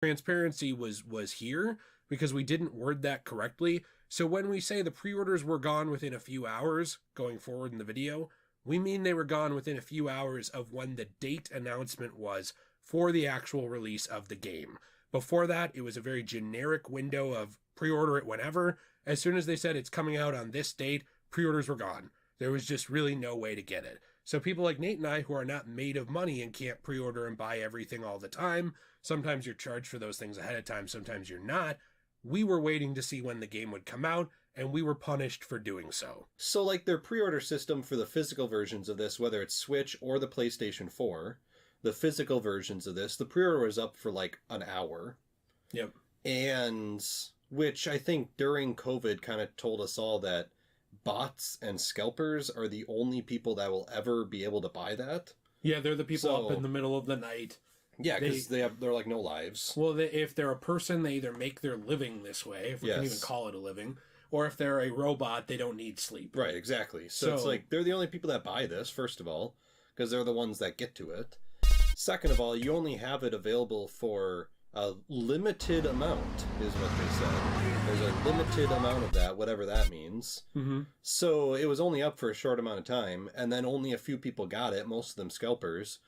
transparency was here because we didn't word that correctly. So when we say the pre-orders were gone within a few hours going forward in the video, we mean they were gone within a few hours of when the date announcement was for the actual release of the game. Before that, it was a very generic window of pre-order it whenever. As soon as they said it's coming out on this date, pre-orders were gone. There was just really no way to get it. So people like Nate and I, who are not made of money and can't pre-order and buy everything all the time, sometimes you're charged for those things ahead of time, sometimes you're not. We were waiting to see when the game would come out, and we were punished for doing so. So like their pre-order system for the physical versions of this, whether it's Switch or the PlayStation 4, the physical versions of this, the pre-order was up for like an hour. Yep. And which I think during COVID kind of told us all that bots and scalpers are the only people that will ever be able to buy that. Yeah, they're the people up in the middle of the night. Yeah, because they're like no lives. Well, if they're a person, they either make their living this way, if we can even call it a living, or if they're a robot, they don't need sleep. Right, exactly. So it's like they're the only people that buy this, first of all, because they're the ones that get to it. Second of all, you only have it available for a limited amount, is what they said. There's a limited amount of that, whatever that means. Mm-hmm. So it was only up for a short amount of time, and then only a few people got it, most of them scalpers.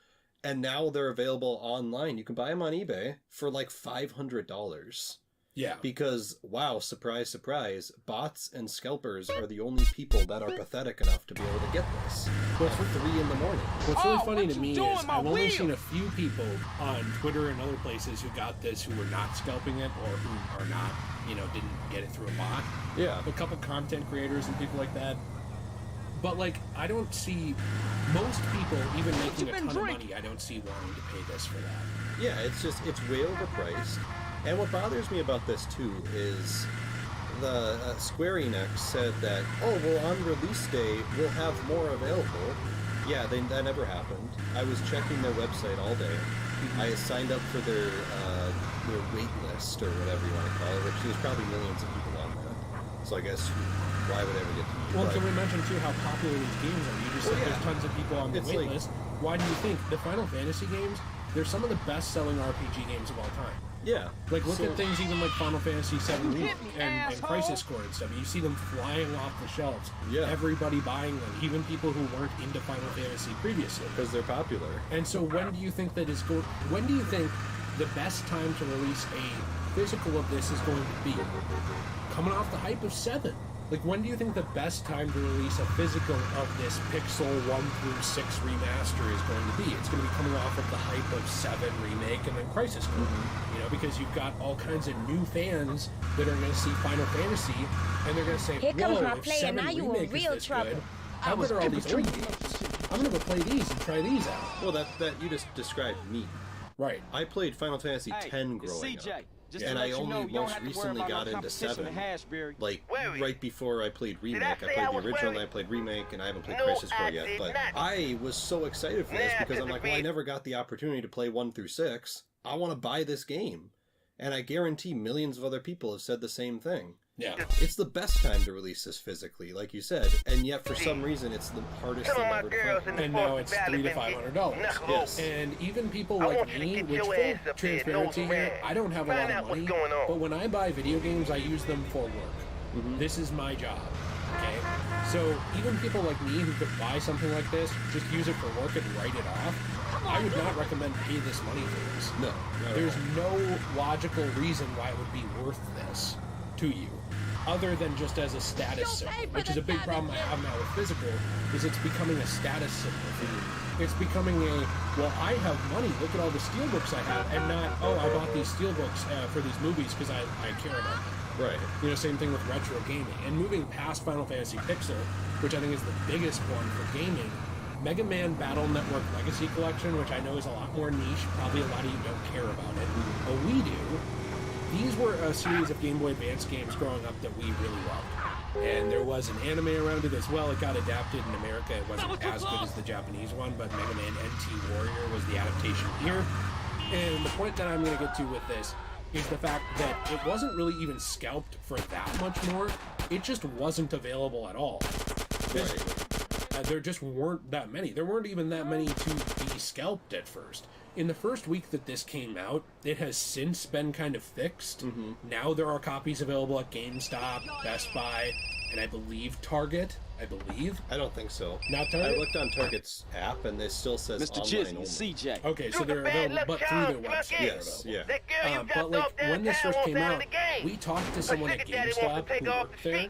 And now they're available online. You can buy them on eBay for like $500. Yeah. Because, wow, surprise, surprise, bots and scalpers are the only people that are pathetic enough to be able to get this. What's for 3 in the morning? What's really funny to me is I've only seen a few people on Twitter and other places who got this who were not scalping it or who are not, didn't get it through a bot. Yeah. A couple content creators and people like that. But, I don't see most people, even making a ton of money, I don't see wanting to pay this for that. Yeah, it's way overpriced. And what bothers me about this, too, is the Square Enix said that, on release day, we'll have more available. Yeah, that never happened. I was checking their website all day. I signed up for their wait list, or whatever you want to call it, which there's probably millions of people on that. So I guess why would I ever get to use it? Well, can we mention, too, how popular these games are? You just said there's tons of people on the wait list. Why do you think the Final Fantasy games, they're some of the best-selling RPG games of all time? Yeah. Look at things even like Final Fantasy VII and Crisis Core and stuff. You see them flying off the shelves. Yeah. Everybody buying them, even people who weren't into Final Fantasy previously. Because they're popular. And so when do you think the best time to release a physical of this is going to be? Coming off the hype of 7. When do you think the best time to release a physical of this Pixel 1 through 6 remaster is going to be? It's going to be coming off of the hype of 7 Remake and then Crisis Core. Because you've got all kinds of new fans that are going to see Final Fantasy, and they're going to say, "Here comes my if player, 7 now you Remake in real is this trouble." good, how good are all these old games? I'm going to go play these and try these out. Well, that you just described me. Right. I played Final Fantasy X growing up. And I only most recently got into 7, right before I played Remake. I played the original, and I played Remake, and I haven't played Crisis Core yet. But I was so excited for this because I'm like, well, I never got the opportunity to play 1 through 6. I want to buy this game. And I guarantee millions of other people have said the same thing. Yeah. It's the best time to release this physically, like you said, and yet for some reason it's the hardest thing ever to find. And now it's $300 to $500. Yes. And even people like me, which full transparency here, I don't have a lot of money, but when I buy video games, I use them for work. This is my job. Okay? So even people like me who could buy something like this, just use it for work and write it off, I would not recommend pay this money for this. No. There's no logical reason why it would be worth this to you, other than just as a status symbol, which is a big problem I have now with physical, is it's becoming a status symbol for you. It's becoming I have money, look at all the steelbooks I have, and not, I bought these steelbooks for these movies because I care about them. Right. Same thing with retro gaming. And moving past Final Fantasy Pixel, which I think is the biggest one for gaming, Mega Man Battle Network Legacy Collection, which I know is a lot more niche, probably a lot of you don't care about it, but we do. These were a series of Game Boy Advance games growing up that we really loved. And there was an anime around it as well. It got adapted in America. It wasn't as good as the Japanese one, but Mega Man NT Warrior was the adaptation here. And the point that I'm going to get to with this is the fact that it wasn't really even scalped for that much more. It just wasn't available at all. Right. There just weren't that many. There weren't even that many to be scalped at first. in the first week that this came out, it has since been kind of fixed. Mm-hmm. Now there are copies available at GameStop, Best Buy, and I believe Target. I don't think so. Not Target? I looked on Target's app, and it still says Mr. online Chisney, only. CJ. Okay, so they're available, but through their website. Yes, yeah. But like when this first came out, we talked to someone at GameStop who worked there.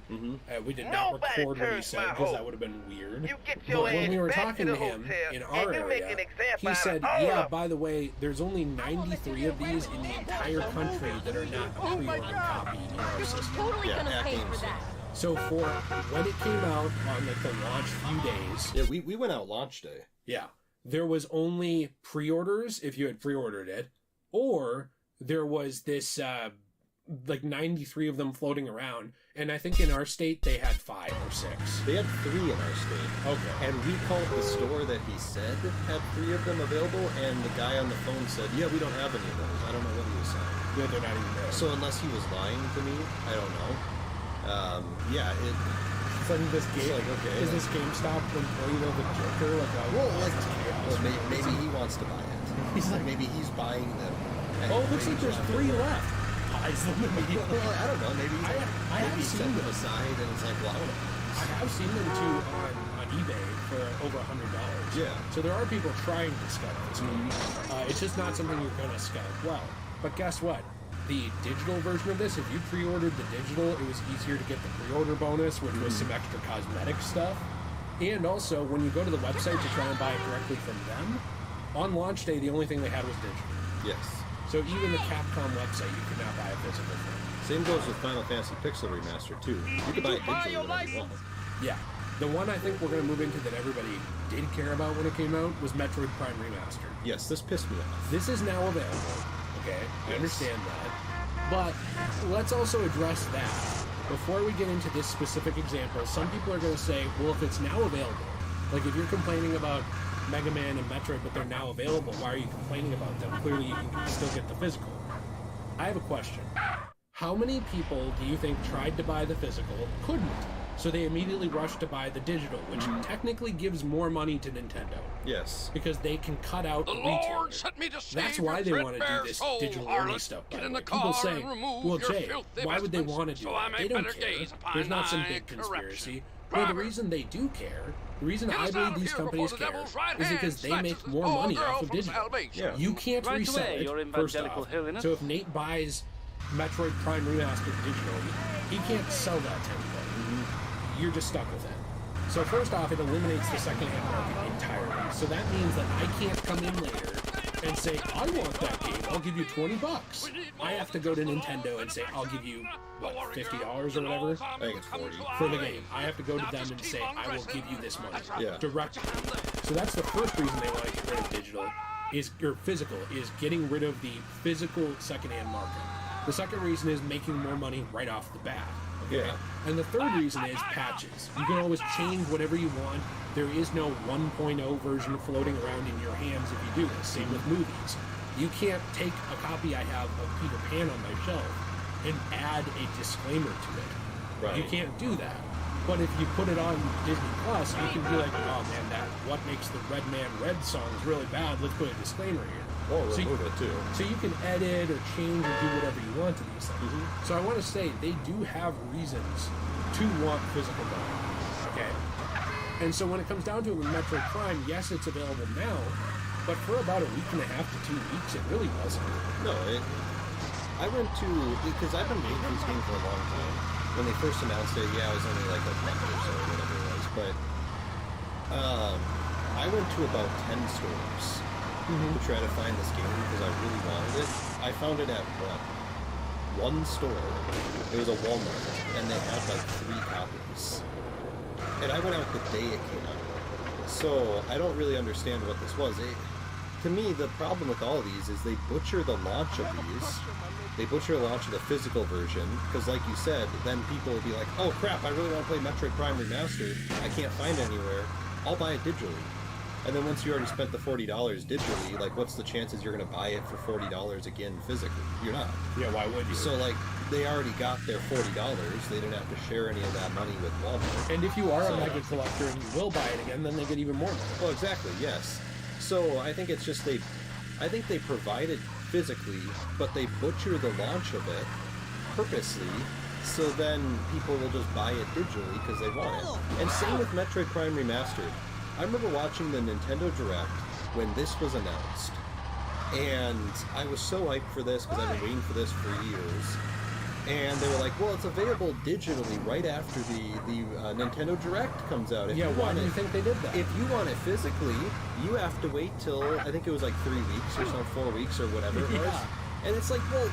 We did not record what he said because that would have been weird. But when we were talking to him in our area, he said, "Yeah, by the way, there's only 93 of these in the entire country that are not a pre-ordered copy in our system." Totally Yeah, gonna at pay for GameStop. that. So for when it came out on like the launch few days, Yeah, we went out launch day. yeah, there was only pre-orders if you had pre-ordered it, or there was this like 93 of them floating around, and I think in our state they had 5 or 6. They had 3 in our state. Okay. And we called the store that he said had 3 of them available, and the guy on the phone said, yeah, we don't have any of those. I don't know what he was saying. Yeah, they're not even there. So unless he was lying to me, I don't know. It's like this game. It's like, okay, is like- this GameStop employee though the Joker? Maybe he wants to buy it. He's like- maybe he's buying them. Oh, it looks like there's 3 left. Buys them immediately. Well, I don't know. Maybe I have maybe he set seen them them. aside, and it's like, well, I don't know. I have seen them too on eBay for over $100. Yeah. So there are people trying to scalp this game. It's just not something you're going to scalp well. But guess what? The digital version of this, if you pre-ordered the digital, it was easier to get the pre-order bonus, which was some extra cosmetic stuff. And also, when you go to the website to try and buy it directly from them, on launch day, the only thing they had was digital. Yes. So even the Capcom website, you could not buy a physical thing. Same goes with Final Fantasy Pixel Remaster too. You can buy it digitally whenever you want. Yeah. The one I think we're going to move into that everybody did care about when it came out was Metroid Prime Remastered. Yes, this pissed me off. This is now available. Okay, I understand that. But let's also address that. Before we get into this specific example, some people are going to say, well, if it's now available, like if you're complaining about Mega Man and Metroid, but they're now available, why are you complaining about them? Clearly, you can still get the physical. I have a question. How many people do you think tried to buy the physical, couldn't? So they immediately rushed to buy the digital, which technically gives more money to Nintendo. Yes. Because they can cut out the retailers. That's why they want to do this digital only stuff. By the way. People say, well, Jay, why would they want to do that? They don't care. There's not some big conspiracy. No, the reason they do care, the reason I believe these companies care, is because they make more money off of digital. Yeah. You can't Right resell away, your it, first evangelical off. holiness. So if Nate buys Metroid Prime Remastered digitally, he can't sell that to anybody. You're just stuck with it. So first off, it eliminates the secondhand market entirely. So that means that I can't come in later and say, I want that game, I'll give you $20. I have to go to Nintendo and say, I'll give you, what, $50 or whatever? I think it's 40. For the game. I have to go to them and say, I will give you this money. Yeah. Directly. So that's the first reason they want to get rid of digital, or physical, is getting rid of the physical secondhand market. The second reason is making more money right off the bat. Okay? Yeah. And the third reason is patches. You can always change whatever you want. There is no 1.0 version floating around in your hands if you do this. Same with movies. You can't take a copy I have of Peter Pan on my shelf and add a disclaimer to it. Right. You can't do that. But if you put it on Disney Plus, you can be like, oh man, that What Makes the Red Man Red song is really bad. Let's put a disclaimer here. Or So you- remove it too. So you can edit or change or do whatever you want to these things. So I want to say they do have reasons to want physical money. Okay? And so when it comes down to it with Metroid Prime, yes, it's available now, but for about a week and a half to 2 weeks, it really wasn't. No, I went to, because I've been waiting for this game for a long time. When they first announced it, yeah, it was only like a month or so, or whatever it was. But I went to about 10 stores to try to find this game because I really wanted it. I found it at one store. It was a Walmart, and they had like 3 copies. And I went out the day it came out. So I don't really understand what this was. To me, the problem with all of these is they butcher the launch of these. They butcher the launch of the physical version, because like you said, then people will be like, oh crap, I really want to play Metroid Prime Remastered. I can't find it anywhere. I'll buy it digitally. And then once you already spent the $40 digitally, like what's the chances you're going to buy it for $40 again physically? You're not. Yeah, why would you? So like, they already got their $40. They didn't have to share any of that money with Walmart. And if you are So- a mega collector and you will buy it again, then they get even more money. Well, exactly, yes. So I think it's just I think they provide it physically, but they butcher the launch of it purposely, so then people will just buy it digitally because they want it. And same with Metroid Prime Remastered. I remember watching the Nintendo Direct when this was announced, and I was so hyped for this because I've been waiting for this for years. And they were like, well, it's available digitally right after the Nintendo Direct comes out. Why do you think they did that? If you want it physically, you have to wait till, I think it was like 3 weeks or so, 4 weeks or whatever it was. And it's like, well,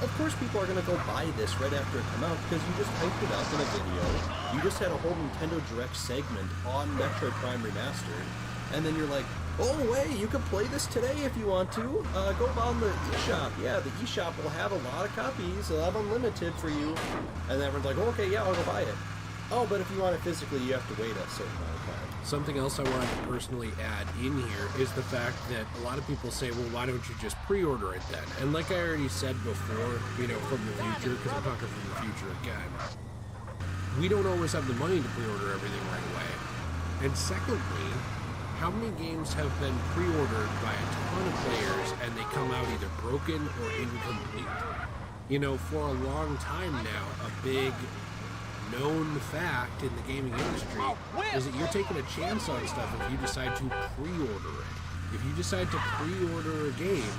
of course people are going to go buy this right after it come out because you just hyped it up in a video. You just had a whole Nintendo Direct segment on Metroid Prime Remastered. And then you're like, oh, hey, you can play this today if you want to. Go on the eShop. Yeah, the eShop will have a lot of copies. They'll have unlimited for you. And everyone's like, oh, okay, yeah, I'll go buy it. Oh, but if you want it physically, you have to wait a certain amount of time. Something else I wanted to personally add in here is the fact that a lot of people say, well, why don't you just pre-order it then? And like I already said before, from the future, because I'm talking from the future again, we don't always have the money to pre-order everything right away. And secondly, how many games have been pre-ordered by a ton of players and they come out either broken or incomplete? For a long time now, a big known fact in the gaming industry is that you're taking a chance on stuff if you decide to pre-order it. If you decide to pre-order a game,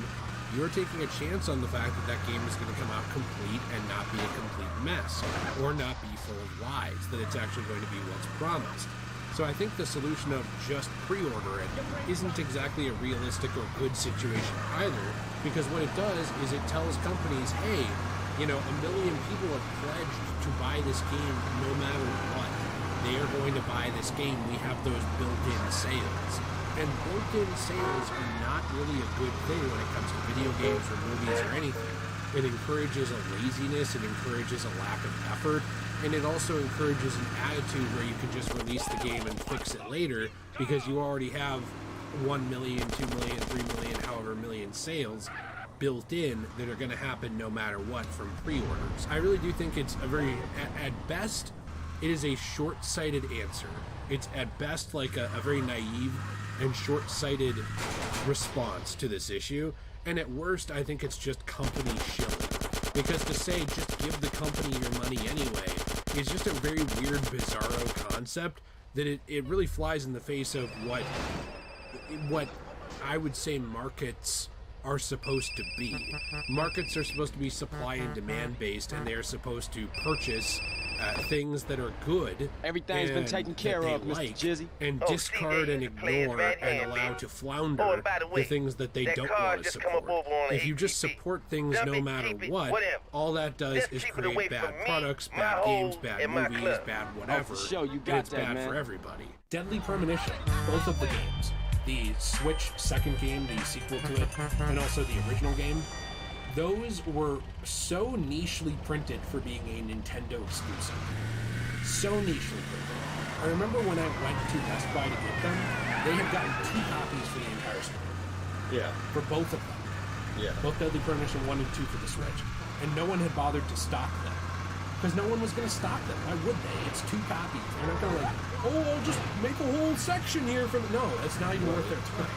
you're taking a chance on the fact that that game is going to come out complete and not be a complete mess, or not be full of lies, that it's actually going to be what's promised. So I think the solution of just pre-order it isn't exactly a realistic or good situation either, because what it does is it tells companies, hey, 1 million people have pledged to buy this game no matter what. They are going to buy this game. We have those built-in sales. And built-in sales are not really a good thing when it comes to video games or movies or anything. It encourages a laziness, it encourages a lack of effort, and it also encourages an attitude where you can just release the game and fix it later because you already have 1 million, 2 million, 3 million, however million sales built in that are going to happen no matter what from pre-orders. I really do think it's a very, at best, it is a short-sighted answer. It's at best like a very naive and short-sighted response to this issue. And at worst, I think it's just company shilling. Because to say, just give the company your money anyway, is just a very weird, bizarro concept that it really flies in the face of what I would say markets are supposed to be. Markets are supposed to be supply and demand based, and they are supposed to purchase things that are good. Everything's been taken care of, Mr. Jizzy. And discard and ignore and allow to flounder the things that they don't want to support. If you just support things no matter what, all that does is create bad products, bad games, bad movies, bad whatever. And it's bad for everybody. Deadly Premonition, both of the games. The Switch second game, the sequel to it, and also the original game, those were so nichely printed for being a Nintendo exclusive. So nichely printed. I remember when I went to Best Buy to get them, they had gotten 2 copies for the entire store. Yeah. For both of them. Yeah. Both Deadly Premonition 1 and 2 for the Switch. And no one had bothered to stock them. Because no one was going to stock them. Why would they? It's 2 copies. They're not going to I'll just make a whole section here for the... No, it's not even worth their time.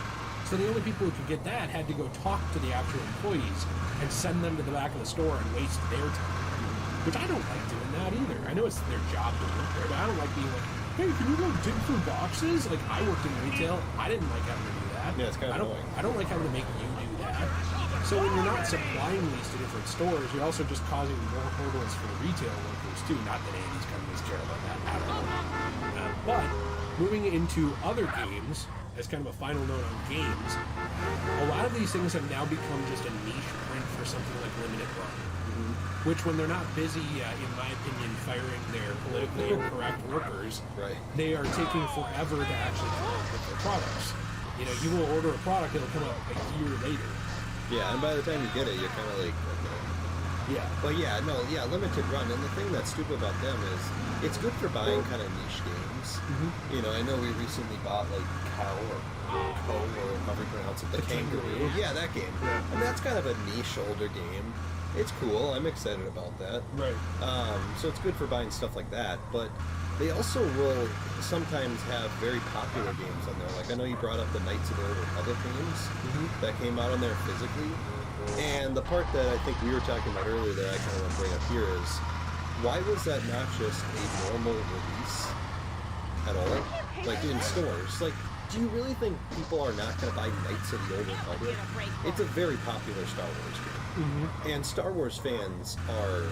So the only people who could get that had to go talk to the actual employees and send them to the back of the store and waste their time. Which I don't like doing that either. I know it's their job to work there, but I don't like being like, hey, can you go dig through boxes? Like, I worked in retail. I didn't like having to do that. Yeah, it's kind of annoying. I don't like having to make you do that. So when you're not supplying these to different stores, you're also just causing more hurdles for the retail workers too. Not that any of these companies care about that at all. But moving into other games, as kind of a final note on games, a lot of these things have now become just a niche print for something like Limited Run. Which, when they're not busy, in my opinion, firing their politically incorrect workers, right, they are taking forever to actually come up with their products. You will order a product, it'll come out a year later. Yeah, and by the time you get it, you're kind of like, okay. Yeah. But Limited Run, and the thing that's stupid about them is, it's good for buying kind of niche games. Mm-hmm. I know we recently bought, like, Cow or however you pronounce it, the Kangaroo. Yeah, that game. Yeah. And that's kind of a niche older game. it's cool. I'm excited about that. Right. So it's good for buying stuff like that, but they also will sometimes have very popular games on there. Like, I know you brought up the Knights of the Old Republic games that came out on there physically. And the part that I think we were talking about earlier that I kind of want to bring up here is, why was that not just a normal release at all? Like, in stores? Like, do you really think people are not going to buy Knights of the Old Republic? It's a very popular Star Wars game. And Star Wars fans are...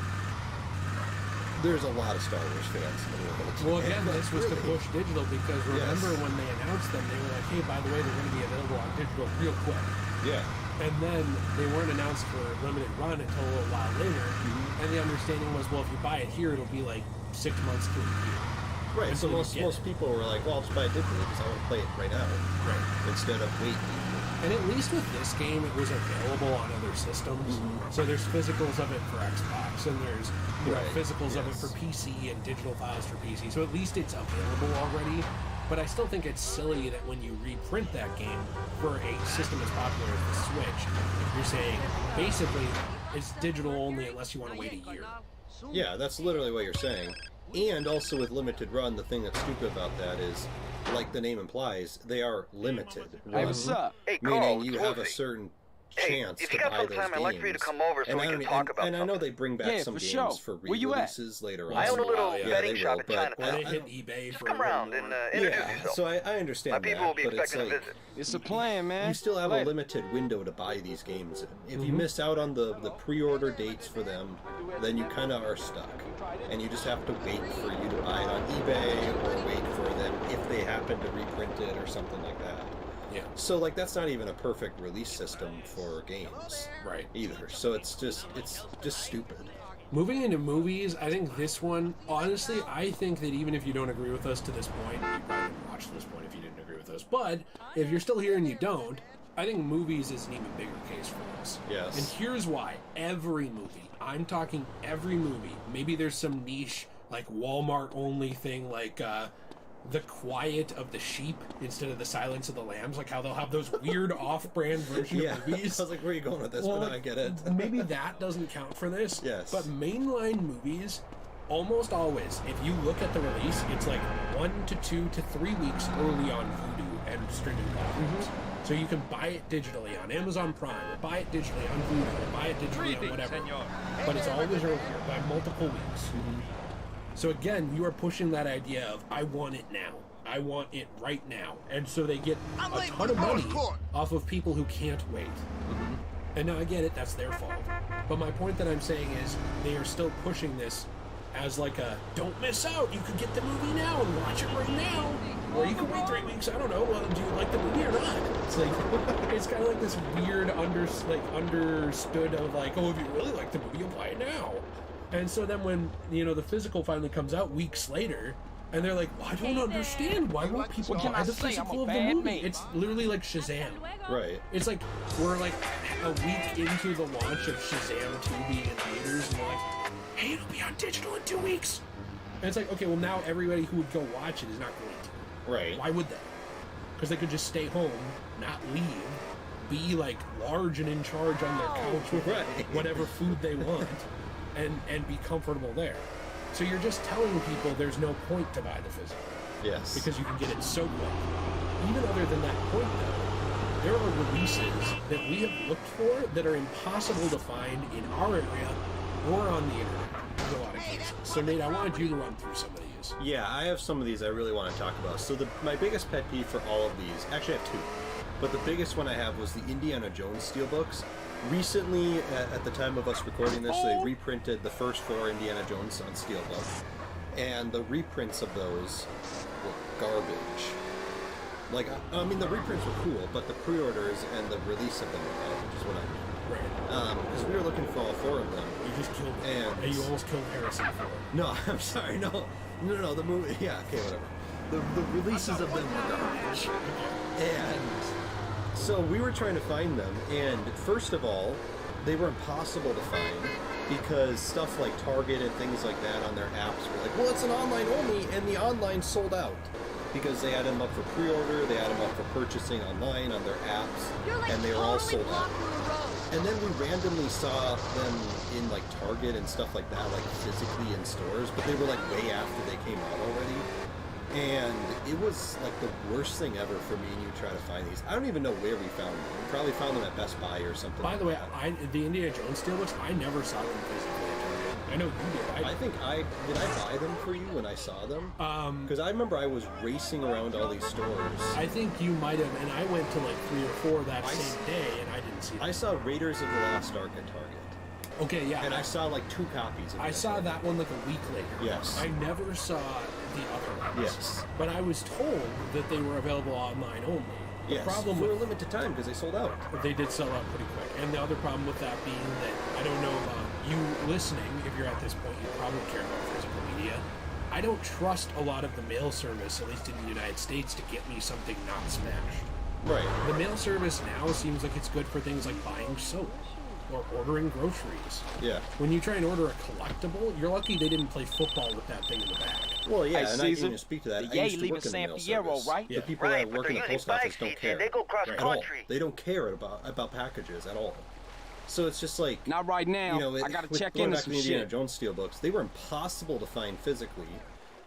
There's a lot of Star Wars fans in the world. Well, again, this was to push digital, because remember when they announced them, they were like, hey, by the way, they're going to be available on digital real quick. Yeah. And then they weren't announced for limited run until a little while later. And the understanding was, well, if you buy it here, it'll be like 6 months to a year. Right, so most people were like, well, I'll just buy it digitally because I want to play it right now. Right. Instead of waiting. And at least with this game, it was available on other systems. So there's physicals of it for Xbox, and there's physicals of it for PC and digital files for PC. So at least it's available already. But I still think it's silly that when you reprint that game for a system as popular as the Switch, you're saying basically it's digital only unless you want to wait a year. Yeah, that's literally what you're saying. And also with limited run, the thing that's stupid about that is, like the name implies, they are limited run. Hey, what's up? Hey, Carl, meaning you have a certain chance if to you got buy some those time, games. I'd like for you to come over so we can talk about and I know they bring back some for games sure. for Where you at? re-releases later on. I own a little yeah, betting they shop will, in but Chinatown. They hit eBay Just for come around and introduce yourself. so I understand My people will be but it's expecting like, a visit. It's a plan, man. you still have Later. a limited window to buy these games in. If you miss out on the pre-order dates for them, then you kind of are stuck. And you just have to wait for you to buy it on eBay, or wait for them if they happen to reprint it or something like that. Yeah. So, like, that's not even a perfect release system for games. Right. Either. So it's just stupid. Moving into movies, I think this one, honestly, I think that even if you don't agree with us to this point, you probably didn't watch to this point if you didn't agree with us, but if you're still here and you don't, I think movies is an even bigger case for this. Yes. And here's why. Every movie, I'm talking every movie, maybe there's some niche, like Walmart only thing, like, The Quiet of the Sheep instead of The Silence of the Lambs, like how they'll have those weird off-brand version of movies. I was like, where are you going with this? Well, but I get it. Maybe that doesn't count for this. Yes. But mainline movies, almost always, if you look at the release, it's like 1 to 2 to 3 weeks early on Vudu and streaming platforms. So you can buy it digitally on Amazon Prime, or buy it digitally on Vudu, or buy it digitally on whatever. But it's always earlier, by multiple weeks. So again, you are pushing that idea of, I want it now. I want it right now. And so they get a ton of money off of people who can't wait. And now I get it, that's their fault. But my point that I'm saying is, they are still pushing this as like a, don't miss out, you could get the movie now and watch it right now. Or you can wait 3 weeks, I don't know, well, do you like the movie or not? It's like, it's kind of like this weird understood of like, oh, if you really like the movie, you'll buy it now. And so then when, the physical finally comes out weeks later, and they're like, well, I don't understand. Why won't people buy the physical of the movie? It's literally like Shazam. Right. It's like, we're like a week into the launch of Shazam 2 being in theaters, and they're like, hey, it'll be on digital in 2 weeks. And it's like, okay, well, now everybody who would go watch it is not going to. Right. Why would they? Because they could just stay home, not leave, be like large and in charge on their couch with whatever food they want, and be comfortable there. So you're just telling people there's no point to buy the physical. Yes. Because you can get it so quick. Even other than that point, though, there are releases that we have looked for that are impossible to find in our area or on the internet in a lot of cases. So Nate, I wanted you to run through some of these. Yeah, I have some of these I really want to talk about. So my biggest pet peeve for all of these, actually I have two, but the biggest one I have was the Indiana Jones steelbooks. Recently, at the time of us recording this, they reprinted the first 4 Indiana Jones on steelbook, and the reprints of those were garbage. Like, I mean, the reprints were cool, but the pre-orders and the release of them were bad, which is what I mean. Right. Because we were looking for all 4 of them. You just killed him. And you almost killed Harrison for it. No, I'm sorry, no, the movie, yeah, okay, whatever. The releases of them were garbage. And so we were trying to find them, and first of all, they were impossible to find because stuff like Target and things like that on their apps were like, well, it's an online only, and the online sold out because they had them up for pre-order, they had them up for purchasing online on their apps, and they were all sold out. And then we randomly saw them in like Target and stuff like that, like physically in stores, but they were like way after they came out already. And it was like the worst thing ever for me and you try to find these. I don't even know where we found them. We probably found them at Best Buy or something. By the way, the Indiana Jones steelbooks, I never saw them physically at Target. I know you did. I think did I buy them for you when I saw them? Because I remember I was racing around all these stores. I think you might have, and I went to like 3 or 4 that same day, and I didn't see them. I saw Raiders of the Lost Ark at Target. Okay, yeah. And I saw like 2 copies of it. I saw that one like a week later. Yes. I never saw the other ones. Yes. But I was told that they were available online only. The Yes, problem for a with limited time because they sold out. they did sell out pretty quick. And the other problem with that being that I don't know about you listening, if you're at this point, you probably care about physical media. I don't trust a lot of the mail service, at least in the United States, to get me something not smashed. Right. The mail service now seems like it's good for things like buying soap or ordering groceries. Yeah. When you try and order a collectible, you're lucky they didn't play football with that thing in the bag. Well, yeah, Hey, and I can Caesar, even speak to that. the I used Yay to leaving work in the San mail Fierro, service. right? The people Right, that but work in the they're post using office bikes, don't DJ. care They go cross at all. country. They don't care about packages at all. So it's just like Not right now. you know, I gotta with check going into back to some the Indiana shit. Jones steelbooks. They were impossible to find physically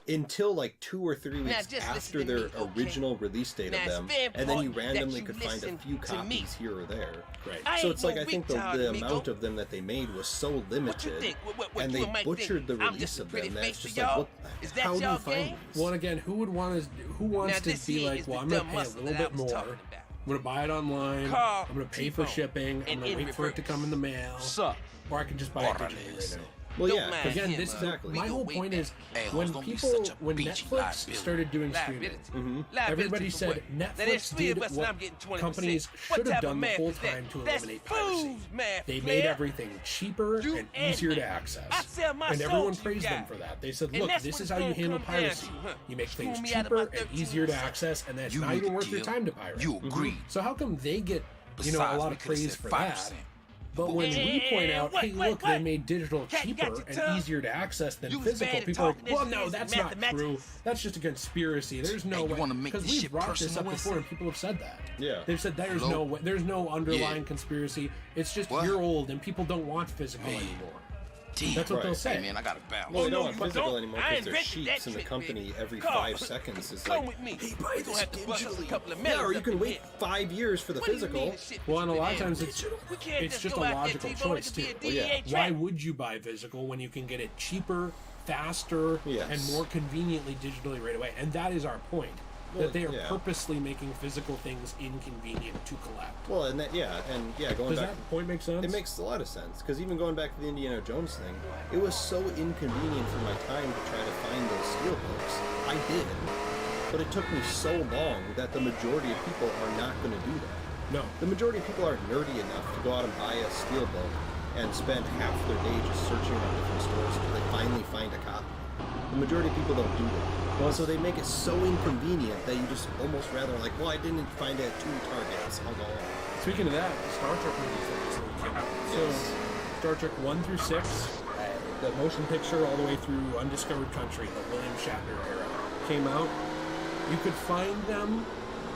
until like 2 or 3 weeks just after listen to their me, okay? original release date Now, of it's them, very and then you important randomly that you could find a listen few to me. copies here or there. Right. I So ain't it's like no I think retard, the amigo. amount of them that they made was so limited, think? What and you they and Mike butchered think? the I'm release just a of pretty them. That's face to just like, y'all? what, Is that how do you y'all find game? these? Well, and again, who wants Now, to this be here like, is well, the I'm going to dumb pay a muscle little that I bit was more. talking about. I'm going to buy it online. Carl, I'm going to pay for T-Bone, shipping. I'm and going to wait for it to Enrique. come in the mail. Sup? Or I can just buy it digitally right now. Well, Don't yeah, mind 'cause Again, him, this is exactly. my whole Way point back. is Hey, when don't be people such a when beachy Netflix liability. started doing streaming, Liability. everybody Liability for said what? Now, there's Netflix 3 of did us and what I'm getting 20%. companies What should have type of done the math whole is that? time to That's eliminate piracy. fool's math, They made player. everything cheaper You and and easier to me. access. I sell my And soul everyone to you praised them guys. for that. They said, And look, that's this what is it's how you gonna handle come down piracy. to, huh? You make Screw things me out of cheaper my and 13 easier to cents. access, and that's You not need even to worth your kill. time to pirate. You agree. So how come they get, a Besides, lot we of could've praise said for 5%. that? But when we point out, hey, look, they made digital Cat, you got cheaper your and tongue? easier to access than You was physical, bad at people are like, talking well, this no, is that's not mathematics. true. That's just a conspiracy. There's no Hey, you way. wanna make Because this we've shit brought this up personal, before, Winston? and people have said that. Yeah. They've said there's Hello? no way, there's no underlying Yeah. conspiracy. It's just What? you're old and people don't want physical Man. anymore. Damn. That's what Right. they'll say. Hey, man, I got a balance. Well, they no, don't want you physical don't. anymore I because their invented that sheets in the trick, company baby. every Carl, 5 seconds is come like, with me. hey, We buy gonna this have to bust us a digitally. couple of Yeah, or medals you up can in wait here. 5 years for the What do you mean physical. this shit Well, and a lot of been times damn it's rich? We can't it's just go a out there, logical T-Bone, choice to be too. a Well, yeah. DEA Why track. would you buy physical when you can get it cheaper, faster, Yes. and more conveniently digitally right away? And that is our point. Well, That they are yeah. purposely making physical things inconvenient to collect. Well, and going Does back. that point make sense? It makes a lot of sense because even going back to the Indiana Jones thing, it was so inconvenient for my time to try to find those steelbooks. I did, but it took me so long that the majority of people are not going to do that. No. The majority of people aren't nerdy enough to go out and buy a steelbook and spend half their day just searching around different stores until they finally find a copy. The majority of people don't do that. Well, so they make it so inconvenient that you just almost rather like, well, I didn't find it at 2 Targets. I'll go on. Speaking of that, Star Trek movies that recently came out. So, Star Trek 1 through 6, the motion picture all the way through Undiscovered Country, the William Shatner era, came out. You could find them,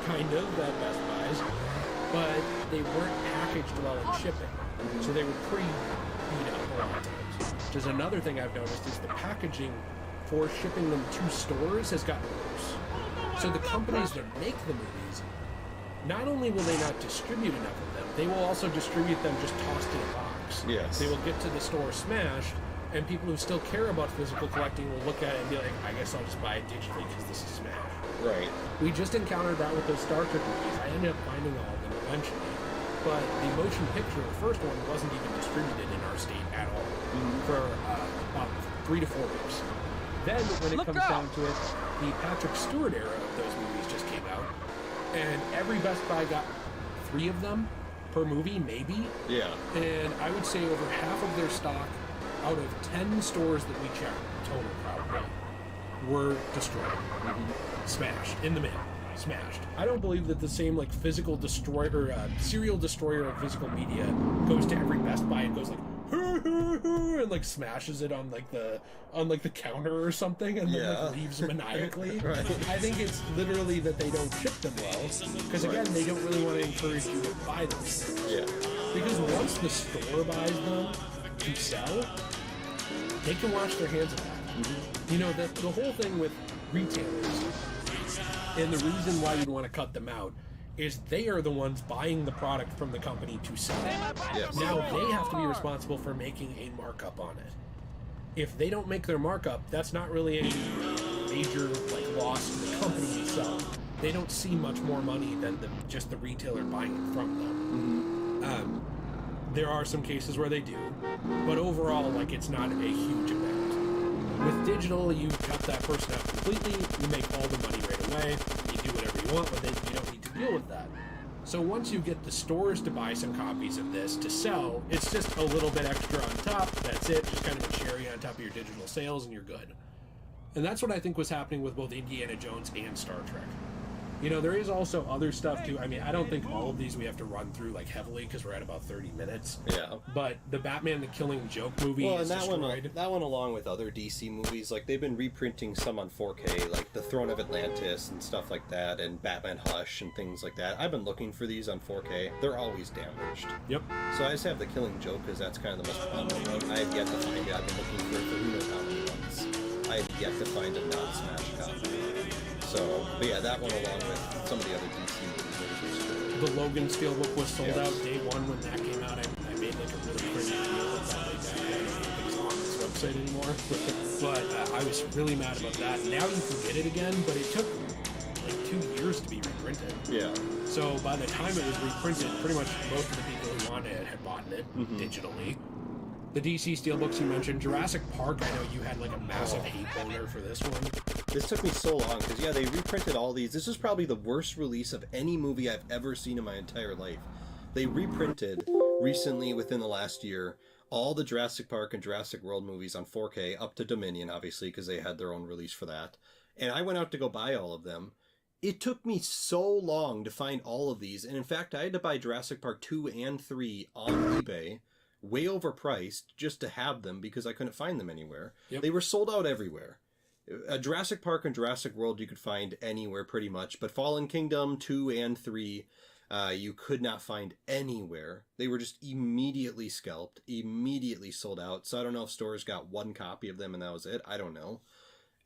kind of, at Best Buys, but they weren't packaged well in shipping. So they were pretty beat up a lot of times. Which is another thing I've noticed is the packaging for shipping them to stores has gotten worse. So the companies that make the movies, not only will they not distribute enough of them, they will also distribute them just tossed in a box. Yes. They will get to the store smashed, and people who still care about physical collecting will look at it and be like, I guess I'll just buy it digitally because this is smashed. Right. We just encountered that with those Star Trek movies. I ended up finding all of them eventually. But the motion picture, the first one, wasn't even distributed in our state at all for about 3 to 4 weeks. Then, when it comes down to it, the Patrick Stewart era of those movies just came out, and every Best Buy got 3 of them per movie, maybe. Yeah. And I would say over half of their stock, out of 10 stores that we checked, total probably, were destroyed. Smashed. In the mail. Smashed. I don't believe that the same like physical destroyer, serial destroyer of physical media goes to every Best Buy and goes like, and like smashes it on like the counter or something and then like leaves maniacally. Right. I think it's literally that they don't ship them well because again they don't really want to encourage you to buy them. Yeah. Because once the store buys them to sell, they can wash their hands of that. Mm-hmm. You know, the whole thing with retailers, and the reason why you'd want to cut them out, is they are the ones buying the product from the company to sell it. Yes. Now they have to be responsible for making a markup on it. If they don't make their markup, that's not really any major loss to the company itself. They don't see much more money than just the retailer buying it from them. Mm-hmm. There are some cases where they do, but overall, it's not a huge amount. With digital, you cut that person out completely, you make all the money right away, you do whatever you want with it, you don't need to deal with that. So once you get the stores to buy some copies of this to sell, it's just a little bit extra on top, that's it, just kind of a cherry on top of your digital sales, and you're good. And that's what I think was happening with both Indiana Jones and Star Trek. You know, there is also other stuff too. I mean, I don't think all of these we have to run through heavily because we're at about 30 minutes. Yeah. But the Batman the Killing Joke movie is destroyed. That one along with other DC movies, they've been reprinting some on 4K, like The Throne of Atlantis and stuff like that, and Batman Hush and things like that. I've been looking for these on 4K. They're always damaged. Yep. So I just have the Killing Joke because that's kind of the most prominent one. I have yet to find it. I've been looking for who knows how many ones. I have yet to find a non-smash copy. So, but yeah, that one along with some of the other DC movies. The Logan Steelbook was sold out day one when that came out. I made a really pretty deal with that. I don't think it's on this website anymore. But I was really mad about that. Now you can get it again, but it took 2 years to be reprinted. Yeah. So by the time it was reprinted, pretty much most of the people who wanted it had bought it digitally. The DC Steelbooks you mentioned, Jurassic Park, I know you had a massive hate boner for this one. This took me so long because, they reprinted all these. This is probably the worst release of any movie I've ever seen in my entire life. They reprinted recently, within the last year, all the Jurassic Park and Jurassic World movies on 4K, up to Dominion, obviously, because they had their own release for that. And I went out to go buy all of them. It took me so long to find all of these. And in fact, I had to buy Jurassic Park 2 and 3 on eBay, way overpriced, just to have them because I couldn't find them anywhere. Yep. They were sold out everywhere. Jurassic Park and Jurassic World you could find anywhere pretty much, but Fallen Kingdom 2 and 3 you could not find anywhere. They were just immediately scalped, immediately sold out. So I don't know if stores got one copy of them and that was it. I don't know.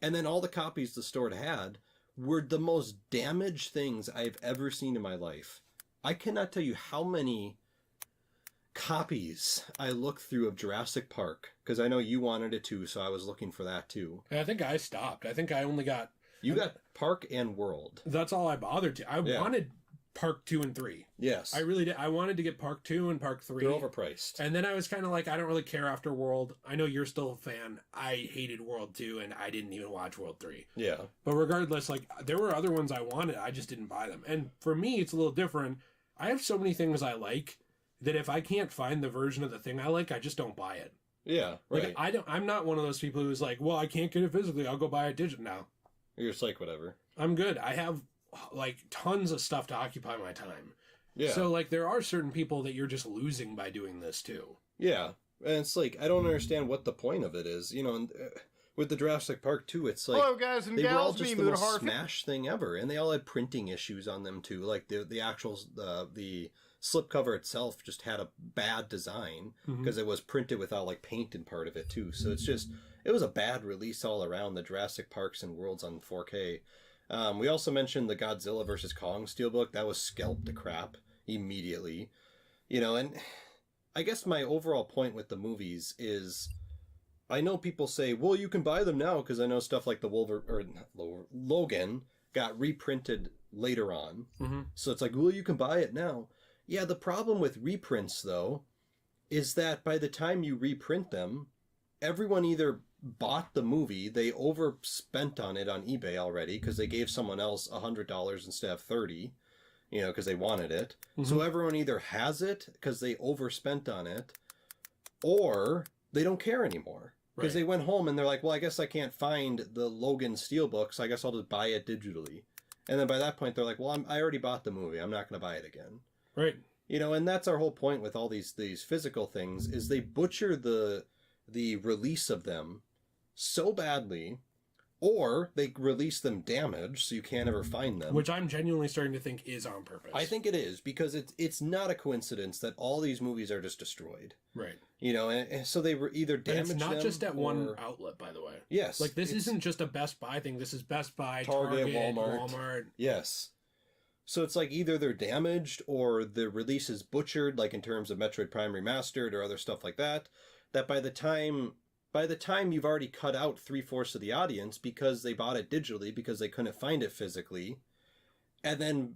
And then all the copies the store had were the most damaged things I've ever seen in my life. I cannot tell you how many copies I looked through of Jurassic Park, because I know you wanted it too, so I was looking for that too. And I think I stopped. I think I only got... You got Park and World. That's all I bothered to. I wanted Park 2 and 3. Yes. I really did. I wanted to get Park 2 and Park 3. They're overpriced. And then I was kind of I don't really care after World. I know you're still a fan. I hated World 2, and I didn't even watch World 3. Yeah. But regardless, there were other ones I wanted. I just didn't buy them. And for me, it's a little different. I have so many things I like that if I can't find the version of the thing I like, I just don't buy it. Yeah, right. I'm not one of those people who's well, I can't get it physically. I'll go buy it digital now. You're just whatever. I'm good. I have tons of stuff to occupy my time. Yeah. So there are certain people that you're just losing by doing this too. Yeah. And it's I don't understand what the point of it is. And with the Jurassic Park 2, it's hello guys and they gals, were all just the most Harvey. smash thing ever. And they all had printing issues on them too. The actual, the slipcover itself just had a bad design because it was printed without paint in part of it too. So it was a bad release all around, the Jurassic Parks and Worlds on 4K. We also mentioned the Godzilla vs. Kong Steelbook. That was scalped to crap immediately. And I guess my overall point with the movies is I know people say, well, you can buy them now because I know stuff like Logan got reprinted later on. So it's well, you can buy it now. Yeah, the problem with reprints, though, is that by the time you reprint them, everyone either bought the movie, they overspent on it on eBay already because they gave someone else $100 instead of $30, because they wanted it. So everyone either has it because they overspent on it, or they don't care anymore. Because they went home and they're well, I guess I can't find the Logan Steelbook, so I guess I'll just buy it digitally. And then by that point, they're well, I already bought the movie. I'm not going to buy it again. Right. And that's our whole point with all these physical things, is they butcher the release of them so badly, Or they release them damaged, so you can't ever find them. Which I'm genuinely starting to think is on purpose. I think it is, because it's not a coincidence that all these movies are just destroyed. Right. You know, and so they were either damaged. And it's not just at or... one outlet, by the way. Yes. Like, this isn't just a Best Buy thing. This is Best Buy, Target, Walmart. Yes. So it's like either they're damaged or the release is butchered, like in terms of Metroid Prime Remastered or other stuff like that, that by the time you've already cut out 3/4 of the audience because they bought it digitally because they couldn't find it physically. And then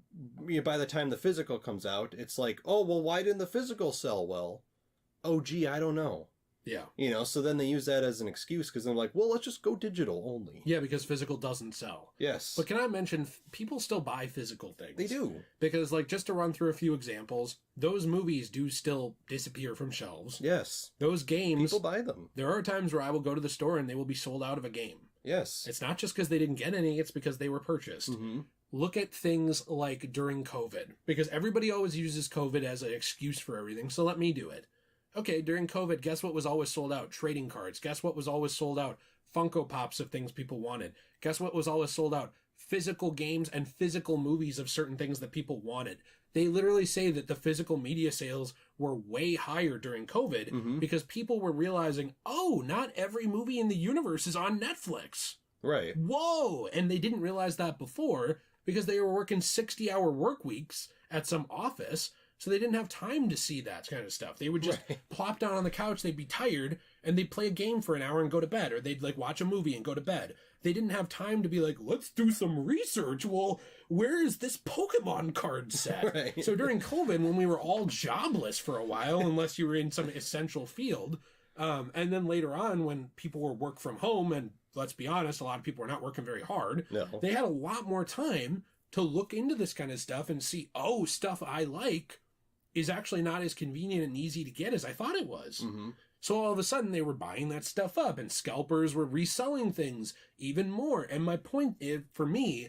by the time the physical comes out, it's like, oh, well, why didn't the physical sell well? Oh, gee, I don't know. Yeah. You know, so then they use that as an excuse because they're like, well, let's just go digital only. Yeah, because physical doesn't sell. Yes. But can I mention, people still buy physical things. They do. Because, like, just to run through a few examples, those movies do still disappear from shelves. Yes. Those games... People buy them. There are times where I will go to the store and they will be sold out of a game. Yes. It's not just because they didn't get any, it's because they were purchased. Mm-hmm. Look at things like during COVID. Because everybody always uses COVID as an excuse for everything, so let me do it. Okay, during COVID, guess what was always sold out? Trading cards. Guess what was always sold out? Funko Pops of things people wanted. Guess what was always sold out? Physical games and physical movies of certain things that people wanted. They literally say that the physical media sales were way higher during COVID because people were realizing, oh, not every movie in the universe is on Netflix. Right. Whoa! And they didn't realize that before because they were working 60-hour work weeks at some office. So they didn't have time to see that kind of stuff. They would just plop down on the couch, they'd be tired, and they'd play a game for an hour and go to bed. Or they'd like watch a movie and go to bed. They didn't have time to be like, let's do some research. Well, where is this Pokemon card set? Right. So during COVID, when we were all jobless for a while, unless you were in some essential field, and then later on when people were work from home, and let's be honest, a lot of people were not working very hard, they had a lot more time to look into this kind of stuff and see, oh, stuff I like is actually not as convenient and easy to get as I thought it was. Mm-hmm. So all of a sudden they were buying that stuff up and scalpers were reselling things even more. And my point for me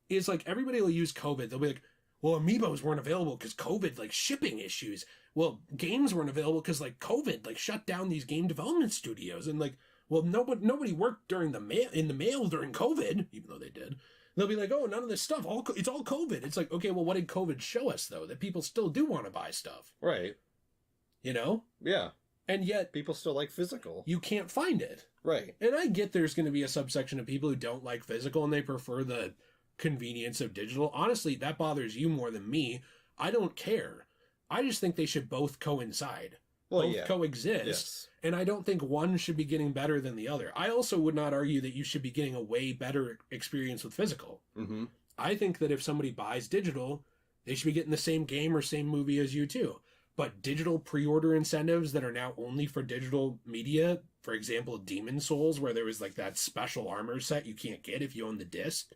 is like everybody will use COVID. They'll be like, well, amiibos weren't available because COVID, like shipping issues. Well, games weren't available because like COVID, like shut down these game development studios. And like, well, nobody worked in the mail during COVID, even though they did. They'll be like, oh, none of this stuff, it's all COVID. It's like, okay, well, what did COVID show us, though? That people still do want to buy stuff. Right. You know? Yeah. And yet... people still like physical. You can't find it. Right. And I get there's going to be a subsection of people who don't like physical and they prefer the convenience of digital. Honestly, that bothers you more than me. I don't care. I just think they should both coincide. Both coexist. Yes. And I don't think one should be getting better than the other. I also would not argue that you should be getting a way better experience with physical. Mm-hmm. I think that if somebody buys digital, they should be getting the same game or same movie as you too. But digital pre-order incentives that are now only for digital media, for example, Demon Souls, where there was like that special armor set you can't get if you own the disc.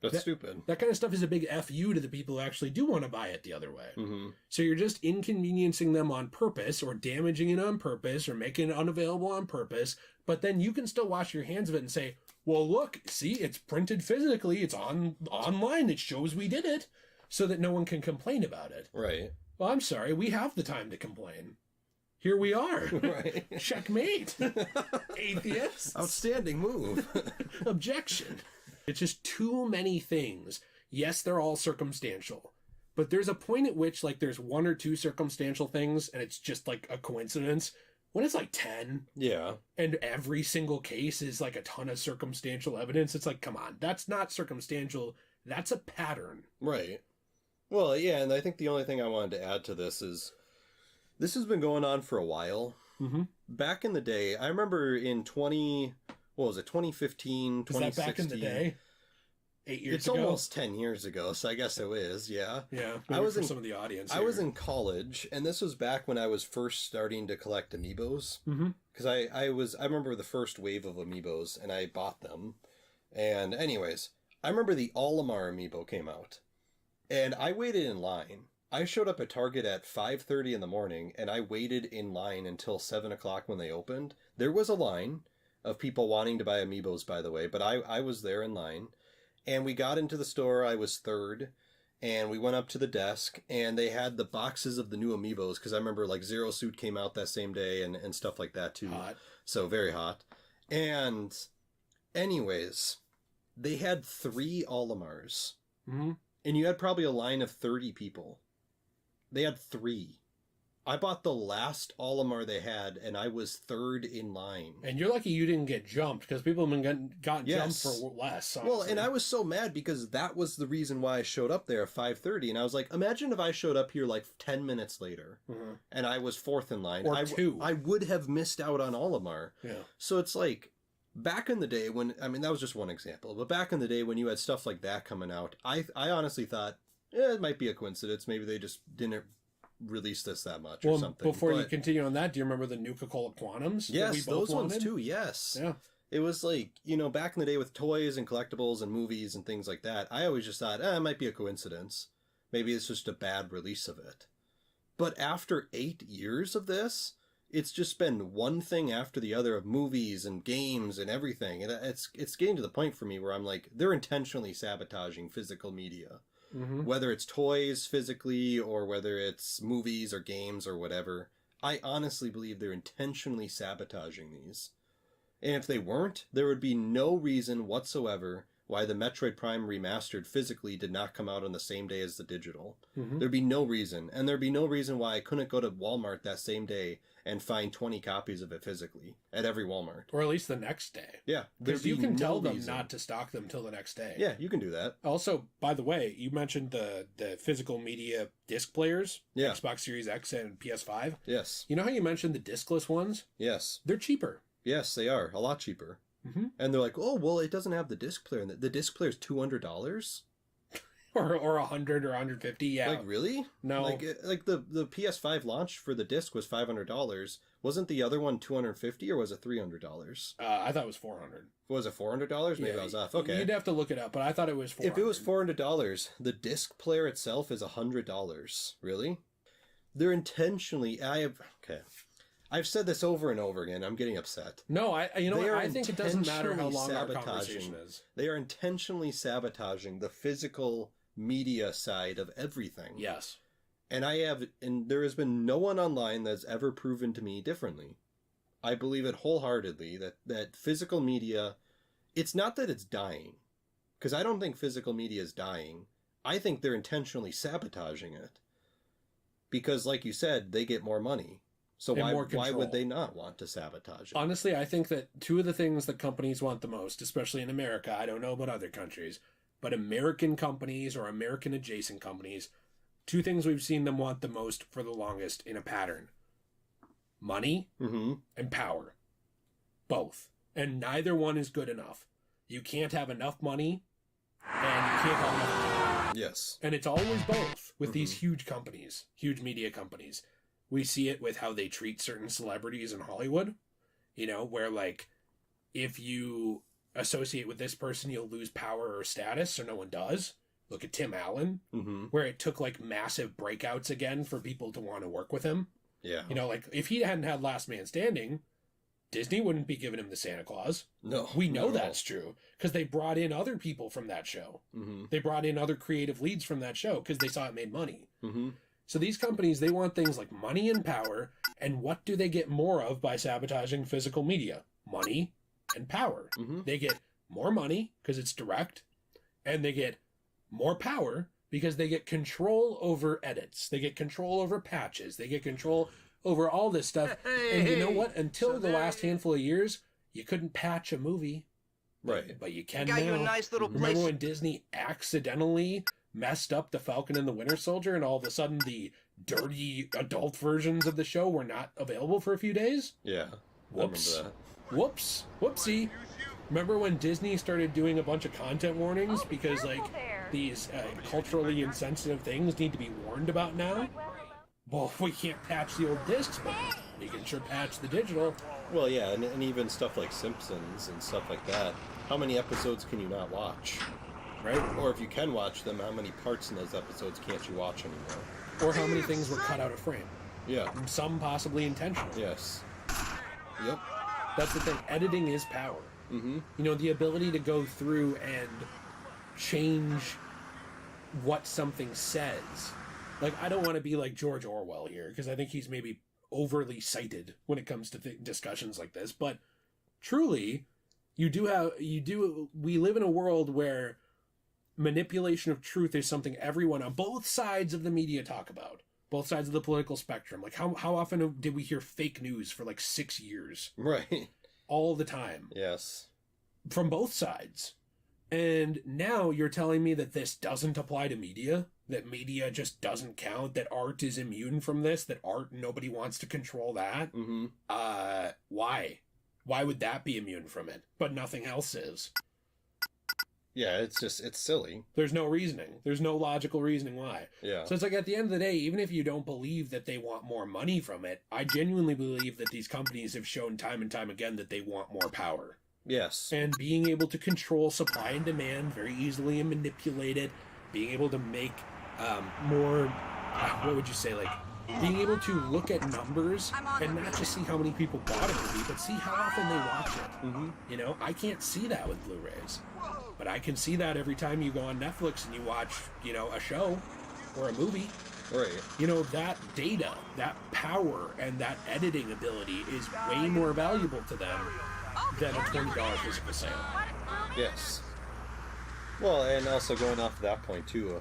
That's stupid. That kind of stuff is a big FU to the people who actually do want to buy it the other way. Mm-hmm. So you're just inconveniencing them on purpose or damaging it on purpose or making it unavailable on purpose. But then you can still wash your hands of it and say, well, look, see, it's printed physically. It's online. It shows we did it so that no one can complain about it. Right. Well, I'm sorry. We have the time to complain. Here we are. Right. Checkmate. Atheists. Outstanding move. Objection. It's just too many things. Yes, they're all circumstantial. But there's a point at which, like, there's one or two circumstantial things, and it's just, like, a coincidence. When it's, like, 10, yeah, and every single case is, like, a ton of circumstantial evidence, it's like, come on, that's not circumstantial. That's a pattern. Right. Well, yeah, and I think the only thing I wanted to add to this is, this has been going on for a while. Mm-hmm. Back in the day, I remember in 2015, 2016. Is that back in the day? 8 years it's ago? It's almost 10 years ago, so I guess it is, yeah. Yeah, I was for in some of the audience I here. was in college, and this was back when I was first starting to collect amiibos. Mm-hmm. Because I remember the first wave of amiibos, and I bought them. And anyways, I remember the Olimar amiibo came out. And I waited in line. I showed up at Target at 5:30 in the morning, and I waited in line until 7 o'clock when they opened. There was a line of people wanting to buy amiibos, by the way, but I was there in line. And we got into the store, I was third, and we went up to the desk, and they had the boxes of the new amiibos, because I remember, like, Zero Suit came out that same day, and stuff like that, too. Hot. So, very hot. And Anyways, they had 3 Olimars. Mm-hmm. And you had probably a line of 30 people. They had 3. I bought the last Olimar they had, and I was 3rd in line. And you're lucky you didn't get jumped, because people have been got jumped for less. Honestly. Well, and I was so mad because that was the reason why I showed up there at 5:30, and I was like, imagine if I showed up here like 10 minutes later, and I was 4th in line. Or 2. I would have missed out on Olimar. Yeah. So it's like, back in the day when, I mean, that was just one example, but back in the day when you had stuff like that coming out, I honestly thought, it might be a coincidence. Maybe they just didn't release this that much or something. Before you continue on that, do you remember the Nuka-Cola Quantums? Yes, those ones too, yes. Yeah. It was like, back in the day with toys and collectibles and movies and things like that, I always just thought, it might be a coincidence. Maybe it's just a bad release of it. But after 8 years of this, it's just been one thing after the other of movies and games and everything. And it's getting to the point for me where I'm like, they're intentionally sabotaging physical media. Mm-hmm. Whether it's toys physically or whether it's movies or games or whatever, I honestly believe they're intentionally sabotaging these. And if they weren't, there would be no reason whatsoever why the Metroid Prime Remastered physically did not come out on the same day as the digital. Mm-hmm. There'd be no reason. And there'd be no reason why I couldn't go to Walmart that same day and find 20 copies of it physically at every Walmart. Or at least the next day. Yeah. Because you can tell them not to stock them till the next day. Yeah, you can do that. Also, by the way, you mentioned the physical media disc players. Yeah. Xbox Series X and PS5. Yes. You know how you mentioned the discless ones? Yes. They're cheaper. Yes, they are. A lot cheaper. Mm-hmm. And they're like, oh, well, it doesn't have the disc player. The disc player is $200? Or 100 or 150, yeah. Like, really? No. Like the PS5 launch for the disc was $500. Wasn't the other one $250 or was it $300? I thought it was $400. Was it $400? Maybe I was off. Okay. You'd have to look it up, but I thought it was $400. If it was $400, the disc player itself is $100. Really? They're intentionally... I've said this over and over again. I'm getting upset. No, I think it doesn't matter how long our conversation is. They are intentionally sabotaging the physical media side of everything. Yes. And there has been no one online that's ever proven to me differently. I believe it wholeheartedly that physical media, it's not that it's dying, because I don't think physical media is dying. I think they're intentionally sabotaging it. Because, like you said, they get more money. So why would they not want to sabotage it? Honestly, I think that two of the things that companies want the most, especially in America, I don't know about other countries, but American companies or American adjacent companies, two things we've seen them want the most for the longest in a pattern. Money and power. Both. And neither one is good enough. You can't have enough money and you can't have enough power. Yes. And it's always both with these huge companies, huge media companies. We see it with how they treat certain celebrities in Hollywood, where like if you associate with this person, you'll lose power or status, so no one does. Look at Tim Allen, where it took like massive breakouts again for people to want to work with him. Yeah. Like if he hadn't had Last Man Standing, Disney wouldn't be giving him the Santa Claus. No. We know that's true because they brought in other people from that show. Mm-hmm. They brought in other creative leads from that show because they saw it made money. Mm-hmm. So these companies, they want things like money and power, and what do they get more of by sabotaging physical media? Money and power. Mm-hmm. They get more money because it's direct, and they get more power because they get control over edits. They get control over patches. They get control over all this stuff. And you know what? Until the last handful of years, you couldn't patch a movie. Right. But you can got now. You a nice little place. Remember when Disney accidentally messed up the Falcon and the Winter Soldier, and all of a sudden the dirty adult versions of the show were not available for a few days? Yeah. Whoops. I remember that. Whoops. Whoopsie. Remember when Disney started doing a bunch of content warnings because these culturally insensitive things need to be warned about now? Well, we can't patch the old discs, but we can sure patch the digital. Well, yeah, and even stuff like Simpsons and stuff like that. How many episodes can you not watch? Right? Or if you can watch them, how many parts in those episodes can't you watch anymore? Or how many things were cut out of frame? Yeah. Some possibly intentional. Yes. Yep. That's the thing. Editing is power. Mm-hmm. The ability to go through and change what something says. Like, I don't want to be like George Orwell here, because I think he's maybe overly cited when it comes to discussions like this. But truly, we live in a world where manipulation of truth is something everyone on both sides of the media talk about. Both sides of the political spectrum. Like, how often did we hear fake news for like 6 years? Right. All the time. Yes. From both sides. And now you're telling me that this doesn't apply to media? That media just doesn't count? That art is immune from this? That art, nobody wants to control that? Mm-hmm. Why? Why would that be immune from it? But nothing else is. Yeah, it's silly. There's no reasoning. There's no logical reasoning why. Yeah. So it's like, at the end of the day, even if you don't believe that they want more money from it, I genuinely believe that these companies have shown time and time again that they want more power. Yes. And being able to control supply and demand very easily and manipulate it, being able to make more, what would you say, like, being able to look at numbers and not just see how many people bought a movie, but see how often they watch it. Mm-hmm. You know, I can't see that with Blu-rays. But I can see that every time you go on Netflix and you watch, you know, a show or a movie. Right. You know, that data, that power, and that editing ability is way more valuable to them than a $20 physical sale. Yes. Well, and also going off of that point too,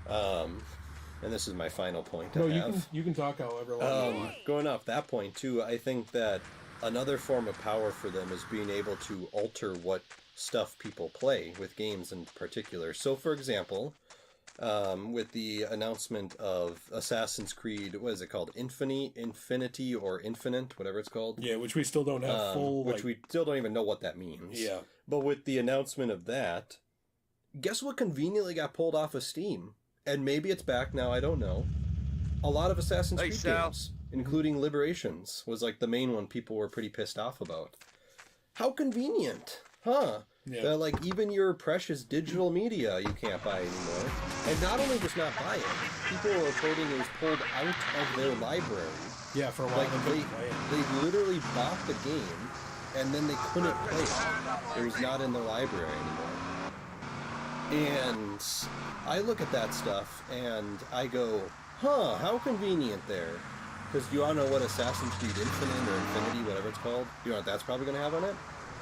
and this is my final point. No, you can talk however long. Going off that point too, I think that another form of power for them is being able to alter what stuff people play with games in particular. So, for example, with the announcement of Assassin's Creed, what is it called? Infinity or Infinite, whatever it's called. Yeah, which we still don't have full... Which we still don't even know what that means. Yeah. But with the announcement of that, guess what conveniently got pulled off of Steam? And maybe it's back now, I don't know. A lot of Assassin's Creed games, including Liberations, was like the main one people were pretty pissed off about. How convenient, huh? Yeah. That, like, even your precious digital media you can't buy anymore. And not only just not buy it, people are reporting it was pulled out of their library. Yeah, for a while. Like, they literally bought the game, and then they couldn't play it. It was not in the library anymore. And I look at that stuff, and I go, huh, how convenient there. Because you all know what Assassin's Creed Infinite or Infinity, whatever it's called, you know what that's probably going to have on it?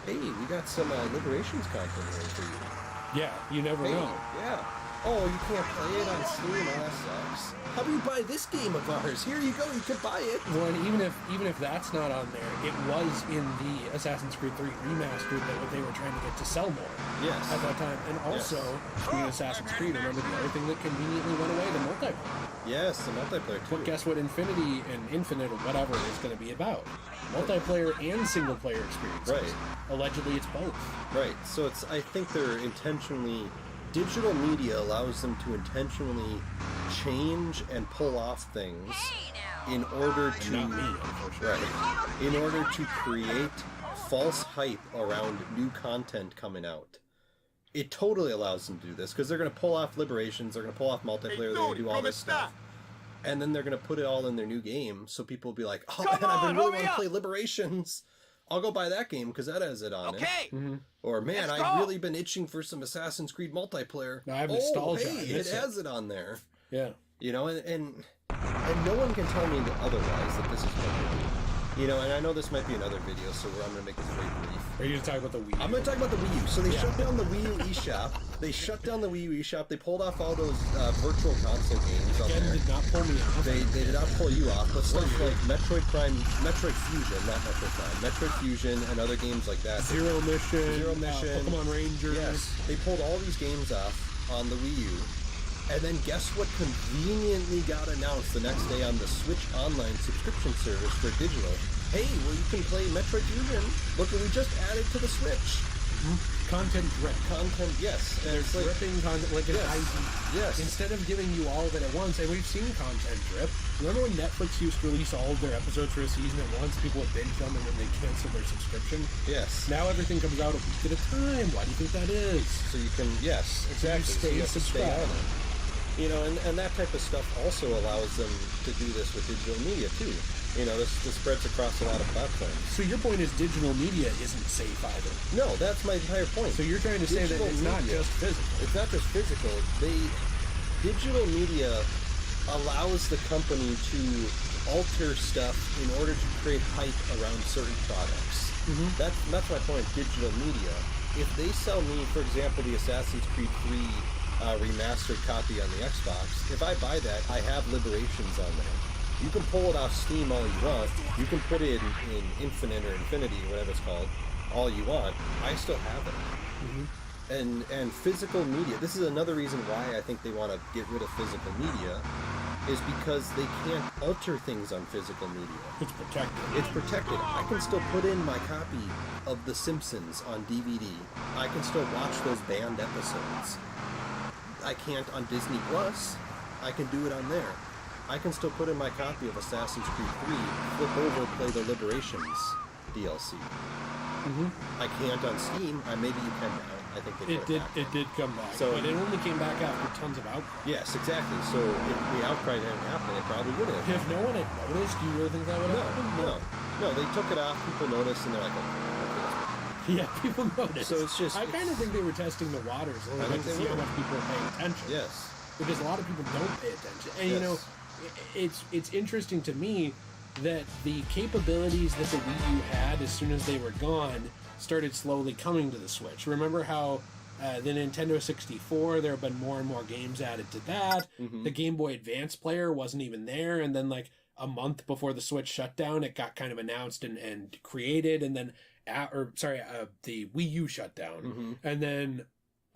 Hey, we got some Liberations content here for you. Yeah, you never know. Yeah. Oh, you can't play it on Steam. Oh, that sucks. How do you buy this game of ours? Here you go. You can buy it. Well, and even if that's not on there, it was in the Assassin's Creed 3 remastered that they were trying to get to sell more. Yes. At that time, and also being Assassin's Creed, remember the other thing that conveniently went away, the multiplayer. Yes, the multiplayer too. But guess what? Infinity and Infinite or whatever is going to be about. Multiplayer and single player experiences. Right. Allegedly, it's both. Right. So I think they're intentionally. Digital media allows them to intentionally change and pull off things in order to in order to create false hype around new content coming out. It totally allows them to do this because they're going to pull off Liberations, they're going to pull off multiplayer, they're going to do all this stuff. And then they're going to put it all in their new game, so people will be like, "Oh man, I've been really wanting to play Liberations. I'll go buy that game because that has it on it." Mm-hmm. Or, man, I've really been itching for some Assassin's Creed multiplayer. I have nostalgia. Hey, it has it on there. Yeah. You know, and no one can tell me otherwise that this is what they do. You know, and I know this might be another video, so I'm going to make this very brief. Are you going to talk about the Wii U? I'm going to talk about the Wii U. So they shut down the Wii U eShop. They shut down the Wii U eShop. They pulled off all those virtual console games on there. Did not pull me off. They did not pull you off, but stuff like Metroid Fusion, and other games like that. Zero Mission, Pokemon Rangers. Yes, they pulled all these games off on the Wii U. And then guess what conveniently got announced the next day on the Switch Online subscription service for digital? Hey, well, you can play Metroid Fusion. Look what we just added to the Switch. Content drip. Yes. They're dripping content like an IV. Yes. Instead of giving you all of it at once, and we've seen content drip. Remember when Netflix used to release all of their episodes for a season at once? People would binge them and then they canceled their subscription. Yes. Now everything comes out a week at a time. Why do you think that is? So you can, yes, exactly. So you stay subscribed. You know, and that type of stuff also allows them to do this with digital media too. You know, this spreads across a lot of platforms. So your point is digital media isn't safe either. No, that's my entire point. So you're trying to say that it's not just physical. It's not just physical. Digital media allows the company to alter stuff in order to create hype around certain products. That's my point. Digital media. If they sell me, for example, the Assassin's Creed 3 remastered copy on the Xbox, if I buy that, I have Liberations on there. You can pull it off Steam all you want. You can put it in Infinite or Infinity, whatever it's called, all you want. I still have it. And physical media, this is another reason why I think they want to get rid of physical media, is because they can't alter things on physical media. It's protected. It's protected. I can still put in my copy of The Simpsons on DVD. I can still watch those banned episodes. I can't on Disney Plus. I can do it on there. I can still put in my copy of Assassin's Creed 3, flip over, play the Liberations DLC. I can't on Steam. Maybe you can now. I think they put it back. It did come back, so, but it only came back after tons of outcry. Yes, exactly. So if the outcry didn't happen, it probably would have. If no one had noticed, do you really think that would have happened? No, they took it off. People noticed, and they're like, okay. Yeah, people noticed. So it's just. I kind of think they were testing the waters a little bit to see how much people are paying attention. Yes. Because a lot of people don't pay attention, and you know, it's interesting to me that the capabilities that the Wii U had as soon as they were gone started slowly coming to the Switch. Remember how the Nintendo 64, there have been more and more games added to that. The Game Boy Advance player wasn't even there, and then like a month before the Switch shut down, it got kind of announced and created, and then the Wii U shut down. And then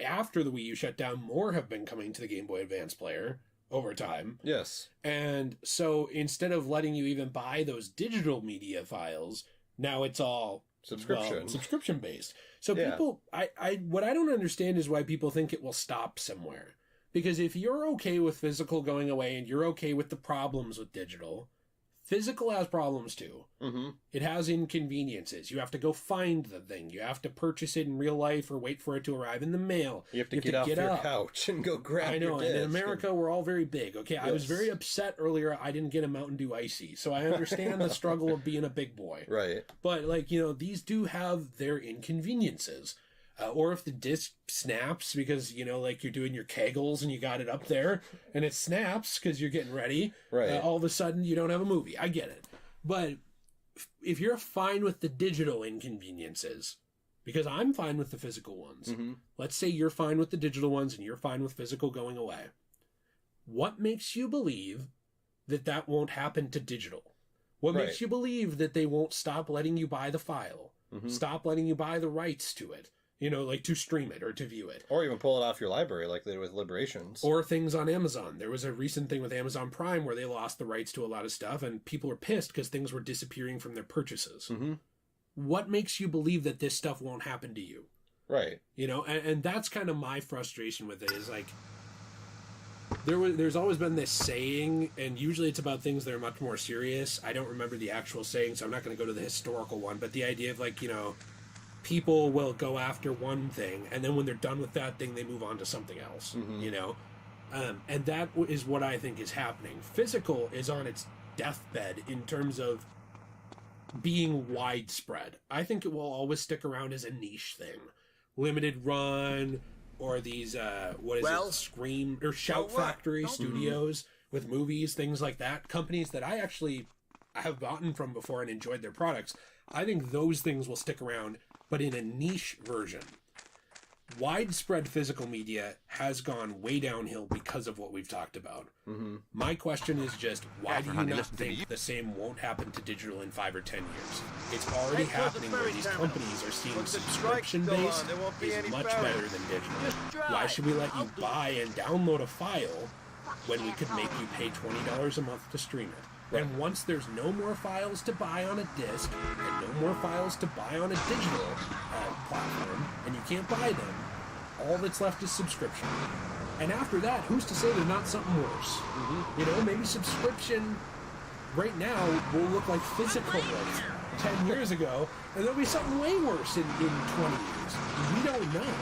after the Wii U shut down, more have been coming to the Game Boy Advance player over time. Yes. And so instead of letting you even buy those digital media files, now it's all subscription based. So people, what I don't understand is why people think it will stop somewhere. Because if you're okay with physical going away and you're okay with the problems with digital, physical has problems too. It has inconveniences. You have to go find the thing. You have to purchase it in real life or wait for it to arrive in the mail. You have to get off your couch and go grab I know, your disc. and in America, we're all very big. Okay, I was very upset earlier I didn't get a Mountain Dew Icy, so I understand the struggle of being a big boy. Right. But, like, you know, these do have their inconveniences. Or if the disc snaps because, you know, like you're doing your Kegels and you got it up there and it snaps because you're getting ready. Right. All of a sudden you don't have a movie. I get it. But if you're fine with the digital inconveniences, because I'm fine with the physical ones, let's say you're fine with the digital ones and you're fine with physical going away. What makes you believe that that won't happen to digital? What makes you believe that they won't stop letting you buy the file? Stop letting you buy the rights to it? You know, like to stream it or to view it. Or even pull it off your library like they did with Liberations. Or things on Amazon. There was a recent thing with Amazon Prime where they lost the rights to a lot of stuff and people were pissed because things were disappearing from their purchases. What makes you believe that this stuff won't happen to you? Right. You know, and that's kind of my frustration with it is like, there's always been this saying, and usually it's about things that are much more serious. I don't remember the actual saying, so I'm not going to go to the historical one, but the idea of like, you know, people will go after one thing, and then when they're done with that thing, they move on to something else, you know? And that is what I think is happening. Physical is on its deathbed in terms of being widespread. I think it will always stick around as a niche thing. Limited run, or these, Scream, or Shout Factory Studios with movies, things like that. Companies that I actually have gotten from before and enjoyed their products. I think those things will stick around, but in a niche version. Widespread physical media has gone way downhill because of what we've talked about. My question is just, why do you not think the same won't happen to digital in 5 or 10 years? It's already happening where these companies are seeing subscription-based is much better than digital. Why should we let you buy and download a file when we could make you pay $20 a month to stream it? And once there's no more files to buy on a disc and no more files to buy on a digital platform, and you can't buy them, all that's left is subscription. And after that, who's to say there's not something worse? You know, maybe subscription right now will look like physical like 10 years ago, and there'll be something way worse in 20 years. We don't know.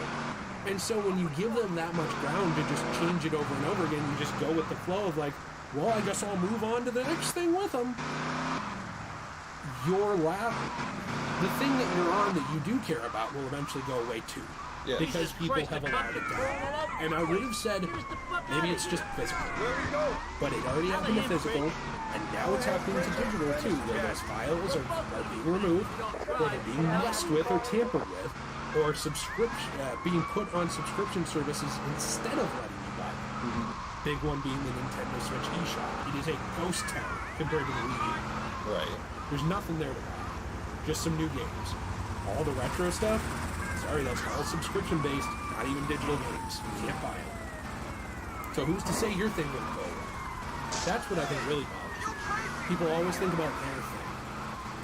And so when you give them that much ground to just change it over and over again, you just go with the flow of like, well, I guess I'll move on to the next thing with them. The thing that you're on that you do care about will eventually go away too. Yeah. Because people have allowed it to happen. And I would have said, maybe it's just physical. But it already happened to physical, and now it's happening to digital too, where those files are being removed, or they're being messed with or tampered with, or being put on subscription services instead of letting you buy them. Big one being the Nintendo Switch eShop. It is a ghost town compared to the Wii U. Right. There's nothing there to buy. Just some new games. All the retro stuff, sorry, that's all subscription-based, not even digital games. You can't buy them. So who's to say your thing wouldn't go away? That's what I think really bothers me. People always think about their thing.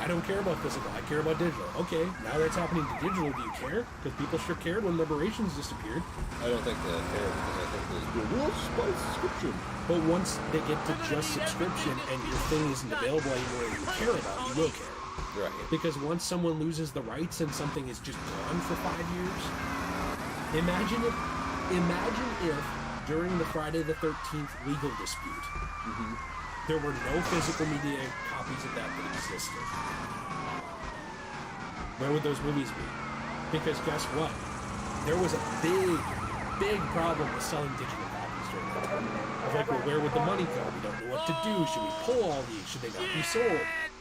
I don't care about physical, I care about digital. Okay, now that's happening to digital, do you care? Because people sure cared when Liberations disappeared. I don't think they care because I think there's by subscription. But once they get to just subscription and your thing isn't available anymore you care about, you will care. Right. Because once someone loses the rights and something is just gone for 5 years, imagine if during the Friday the 13th legal dispute, there were no physical media copies of that existed. Where would those movies be? Because guess what? There was a big problem with selling digital copies during that time. Of like, well, where would the money go? We don't know what to do. Should we pull all these? Should they not be sold?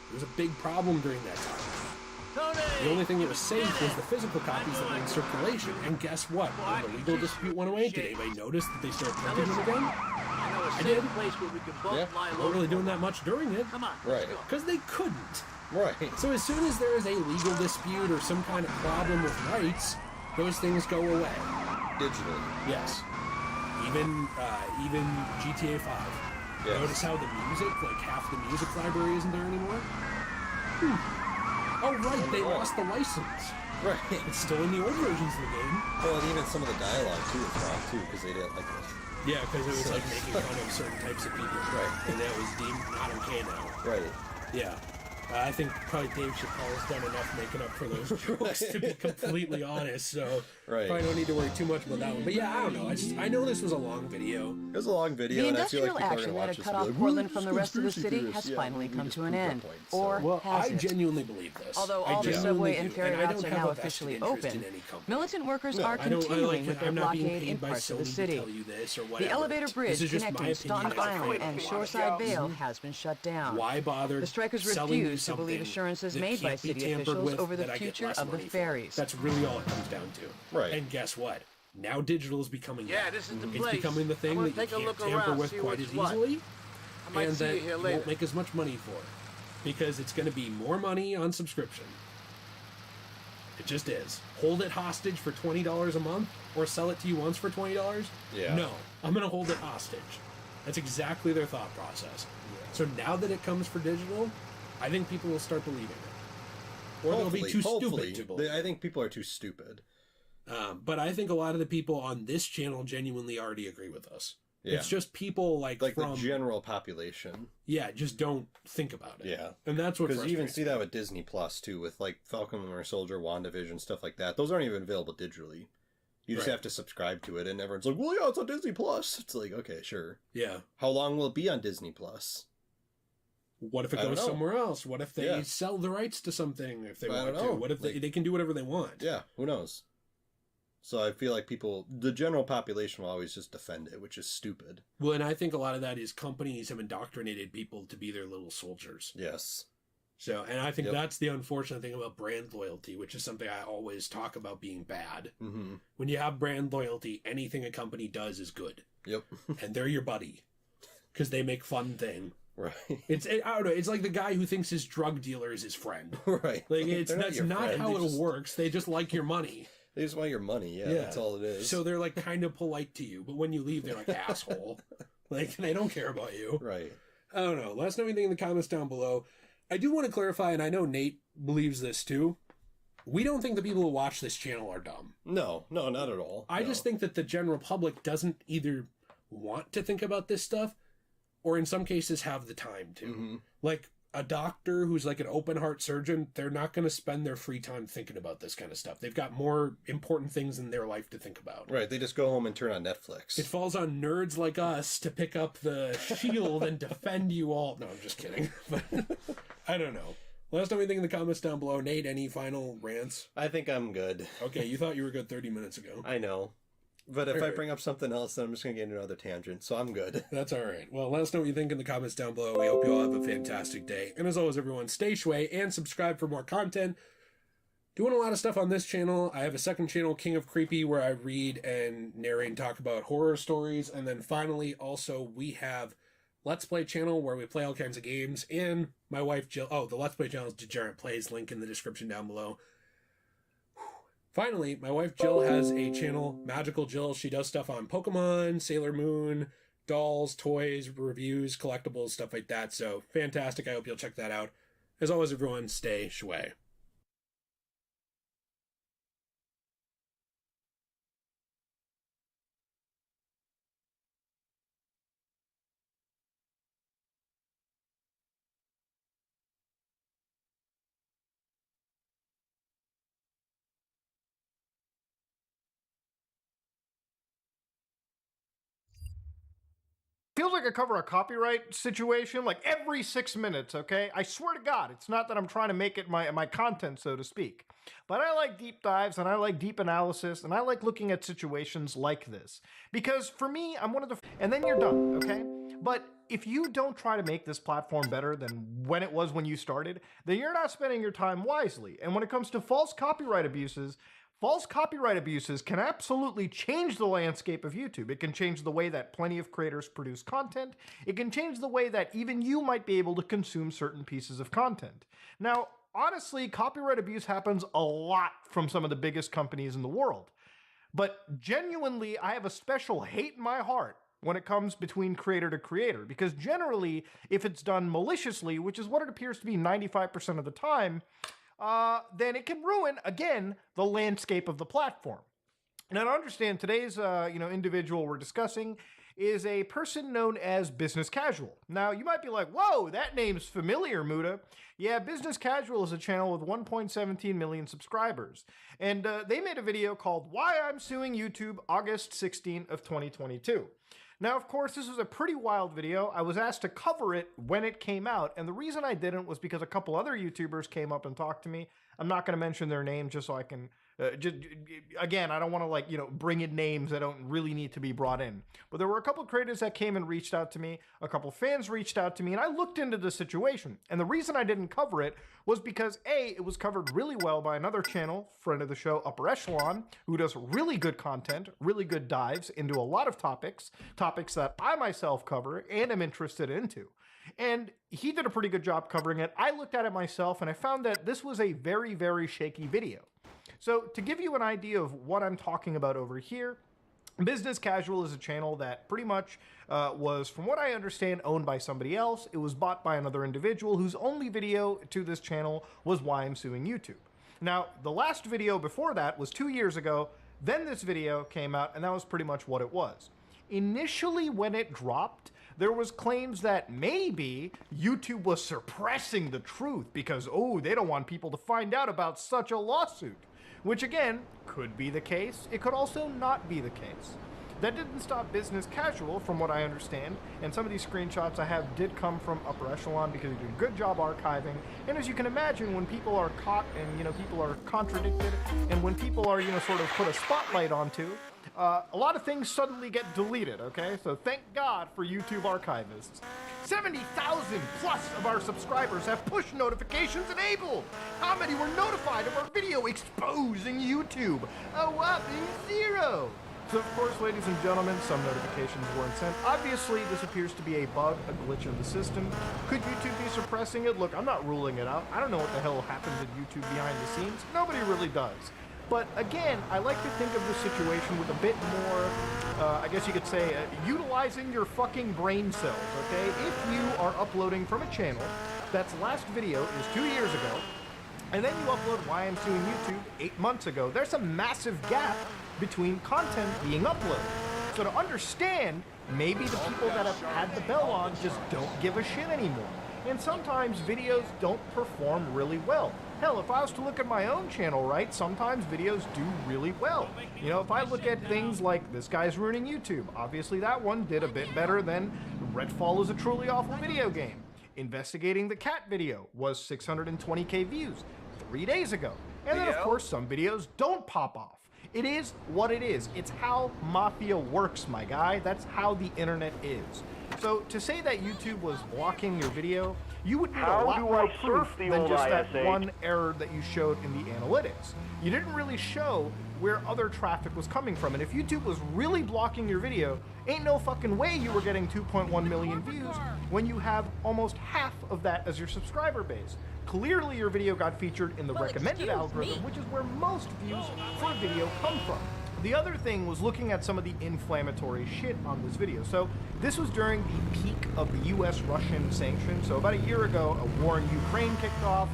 It was a big problem during that time. The only thing that was safe was the physical copies that were in circulation. And guess what? When the legal dispute went away, did anybody notice that they started printing them again? I did. Yeah. They weren't really doing that much during it. Right. Because they couldn't. Right. So as soon as there is a legal dispute or some kind of problem with rights, those things go away. Digitally. Yes. Even GTA 5. Yes. Notice how the music, like half the music library isn't there anymore? Oh, right, they lost the license. Right. It's still in the old versions of the game. Well, and even some of the dialogue too is wrong too because they didn't like it. Yeah, because it was like making fun of certain types of people. Right. And that was deemed not okay now. Right. Yeah. I think probably Dave Chappelle's done enough making up for those jokes, to be completely honest. So probably don't need to worry too much about that one. But yeah, I don't know. I know this was a long video. It was a long video, The and I feel like industrial people are action going to that watch had this cut and be off like, Portland from the rest of the city has finally come to an end. Or Well, has I it? genuinely believe this. Although I all the genuinely subway and do. ferry I routes don't are have now a vested officially interest open, in any company. militant workers No, are I don't continuing with their I'm not being blockade in paid by parts of the Sony to city. tell you this or The whatever. elevator This bridge is just my connecting opinion Staunton as a Island fan. and Shoreside Vale has been shut down. Why bother The strikers selling you refuse to believe something assurances that made by can't be city tampered officials with over the that I get future less of the money for? ferries. That's really all it comes down to. Right. And guess what? Now digital is becoming that. this is the It's place. becoming the thing I'm that gonna you take a can't look tamper around, with see quite what's as what. easily, I might and see that you here you later. won't make as much money for it because it's going to be more money on subscription. It just is. Hold it hostage for $20 a month or sell it to you once for $20? Yeah. No, I'm going to hold it hostage. That's exactly their thought process. So now that it comes for digital, I think people will start believing it. Or they'll be too stupid to believe I think people are too stupid. but I think a lot of the people on this channel genuinely already agree with us. Yeah. It's just people like from... the general population. Yeah, just don't think about it. Yeah. And that's what Because you even frustrates see that with Disney Plus too, with like Falcon and Winter Soldier, WandaVision, stuff like that. Those aren't even available digitally. You just Right. have to subscribe to it, and everyone's like, "Well, yeah, it's on Disney Plus." It's like, okay, sure. Yeah. How long will it be on Disney Plus? What if it I don't goes know. somewhere else? What if they Yeah. sell the rights to something if they I want don't to? know. What if Like- they can do whatever they want? Yeah, who knows? So I feel like the general population will always just defend it, which is stupid. Well, and I think a lot of that is companies have indoctrinated people to be their little soldiers. Yes. So, and I think Yep. that's the unfortunate thing about brand loyalty, which is something I always talk about being bad. Mm-hmm. When you have brand loyalty, anything a company does is good. Yep. And they're your buddy. Because they make fun thing. Right. I don't know, it's like the guy who thinks his drug dealer is his friend. Right. Like, They're that's your not friend. how They it just- works. They just like your money. They just want your money. Yeah, that's all it is. So they're like kind of polite to you, but when you leave, they're like asshole. Like they don't care about you. Right. I don't know. Let us know anything in the comments down below. I do want to clarify, and I know Nate believes this too. We don't think the people who watch this channel are dumb. No, not at all. I just think that the general public doesn't either want to think about this stuff, or in some cases have the time to. Mm-hmm. Like a doctor who's like an open heart surgeon, they're not going to spend their free time thinking about this kind of stuff. They've got more important things in their life to think about. Right, they just go home and turn on Netflix. It falls on nerds like us to pick up the shield and defend you all. No, I'm just kidding. But I don't know. Let us know what you think in the comments down below. Nate, any final rants? I think I'm good. Okay, you thought you were good 30 minutes ago. I know. But if I bring up something else, then I'm just going to get into another tangent, so I'm good. That's all right. Well, let us know what you think in the comments down below. We hope you all have a fantastic day. And as always, everyone, stay shway and subscribe for more content. Doing a lot of stuff on this channel. I have a second channel, King of Creepy, where I read and narrate and talk about horror stories. And then finally, also, we have Let's Play channel where we play all kinds of games. And my wife, Jill... Oh, the Let's Play channel is Degenerate Plays. Link in the description down below. Finally, my wife Jill has a channel, Magical Jill. She does stuff on Pokemon, Sailor Moon, dolls, toys, reviews, collectibles, stuff like that. So, fantastic. I hope you'll check that out. As always, everyone, stay shway. Feels like I cover a copyright situation like every 6 minutes, okay? I swear to God, it's not that I'm trying to make it my content, so to speak. But I like deep dives, and I like deep analysis, and I like looking at situations like this. Because for me, I'm one of the... And then you're done, okay? But if you don't try to make this platform better than when it was when you started, then you're not spending your time wisely. And when it comes to false copyright abuses can absolutely change the landscape of YouTube. It can change the way that plenty of creators produce content. It can change the way that even you might be able to consume certain pieces of content. Now, honestly, copyright abuse happens a lot from some of the biggest companies in the world. But genuinely, I have a special hate in my heart when it comes between creator to creator, because generally, if it's done maliciously, which is what it appears to be 95% of the time, then it can ruin, again, the landscape of the platform. Now, to understand, today's individual we're discussing is a person known as Business Casual. Now, you might be like, whoa, that name's familiar, Muda. Yeah, Business Casual is a channel with 1.17 million subscribers. And they made a video called Why I'm Suing YouTube, August 16 of 2022. Now, of course, this was a pretty wild video. I was asked to cover it when it came out, and the reason I didn't was because a couple other YouTubers came up and talked to me. I'm not going to mention their name just so I can... again, I don't want to bring in names that don't really need to be brought in. But there were a couple creators that came and reached out to me. A couple fans reached out to me, and I looked into the situation. And the reason I didn't cover it was because, A, it was covered really well by another channel, friend of the show, Upper Echelon, who does really good content, really good dives into a lot of topics that I myself cover and am interested into. And he did a pretty good job covering it. I looked at it myself, and I found that this was a very, very shaky video. So to give you an idea of what I'm talking about over here, Business Casual is a channel that pretty much was, from what I understand, owned by somebody else. It was bought by another individual whose only video to this channel was Why I'm Suing YouTube. Now, the last video before that was 2 years ago. Then this video came out, and that was pretty much what it was. Initially, when it dropped, there was claims that maybe YouTube was suppressing the truth because, oh, they don't want people to find out about such a lawsuit. Which, again, could be the case. It could also not be the case. That didn't stop Business Casual, from what I understand, and some of these screenshots I have did come from Upper Echelon because they did a good job archiving. And as you can imagine, when people are caught and, people are contradicted, and when people are, sort of put a spotlight onto, a lot of things suddenly get deleted, okay? So thank God for YouTube archivists. 70,000 plus of our subscribers have push notifications enabled. How many were notified of our video exposing YouTube? A whopping 0. So of course, ladies and gentlemen, some notifications weren't sent. Obviously, this appears to be a bug, a glitch in the system. Could YouTube be suppressing it? Look, I'm not ruling it out. I don't know what the hell happens at YouTube behind the scenes. Nobody really does. But again, I like to think of this situation with a bit more, I guess you could say, utilizing your fucking brain cells, okay? If you are uploading from a channel that's last video is 2 years ago, and then you upload Why I'm Suing YouTube 8 months ago, there's a massive gap between content being uploaded. So to understand, maybe the people that have had the bell on just don't give a shit anymore. And sometimes videos don't perform really well. Hell, if I was to look at my own channel, right, sometimes videos do really well. If I look at things like This Guy's Ruining YouTube, obviously that one did a bit better than Redfall is a truly awful video game. investigating the cat video was 620K views 3 days ago. And then, of course, some videos don't pop off. It is what it is. It's how Mafia works, my guy. That's how the internet is. So to say that YouTube was blocking your video, you would need a lot more proof than just that one error that you showed in the analytics. You didn't really show where other traffic was coming from. And if YouTube was really blocking your video, ain't no fucking way you were getting 2.1 million views when you have almost half of that as your subscriber base. Clearly your video got featured in the recommended algorithm, which is where most views for a video come from. The other thing was looking at some of the inflammatory shit on this video. So this was during the peak of the US-Russian sanctions. So about a year ago, a war in Ukraine kicked off,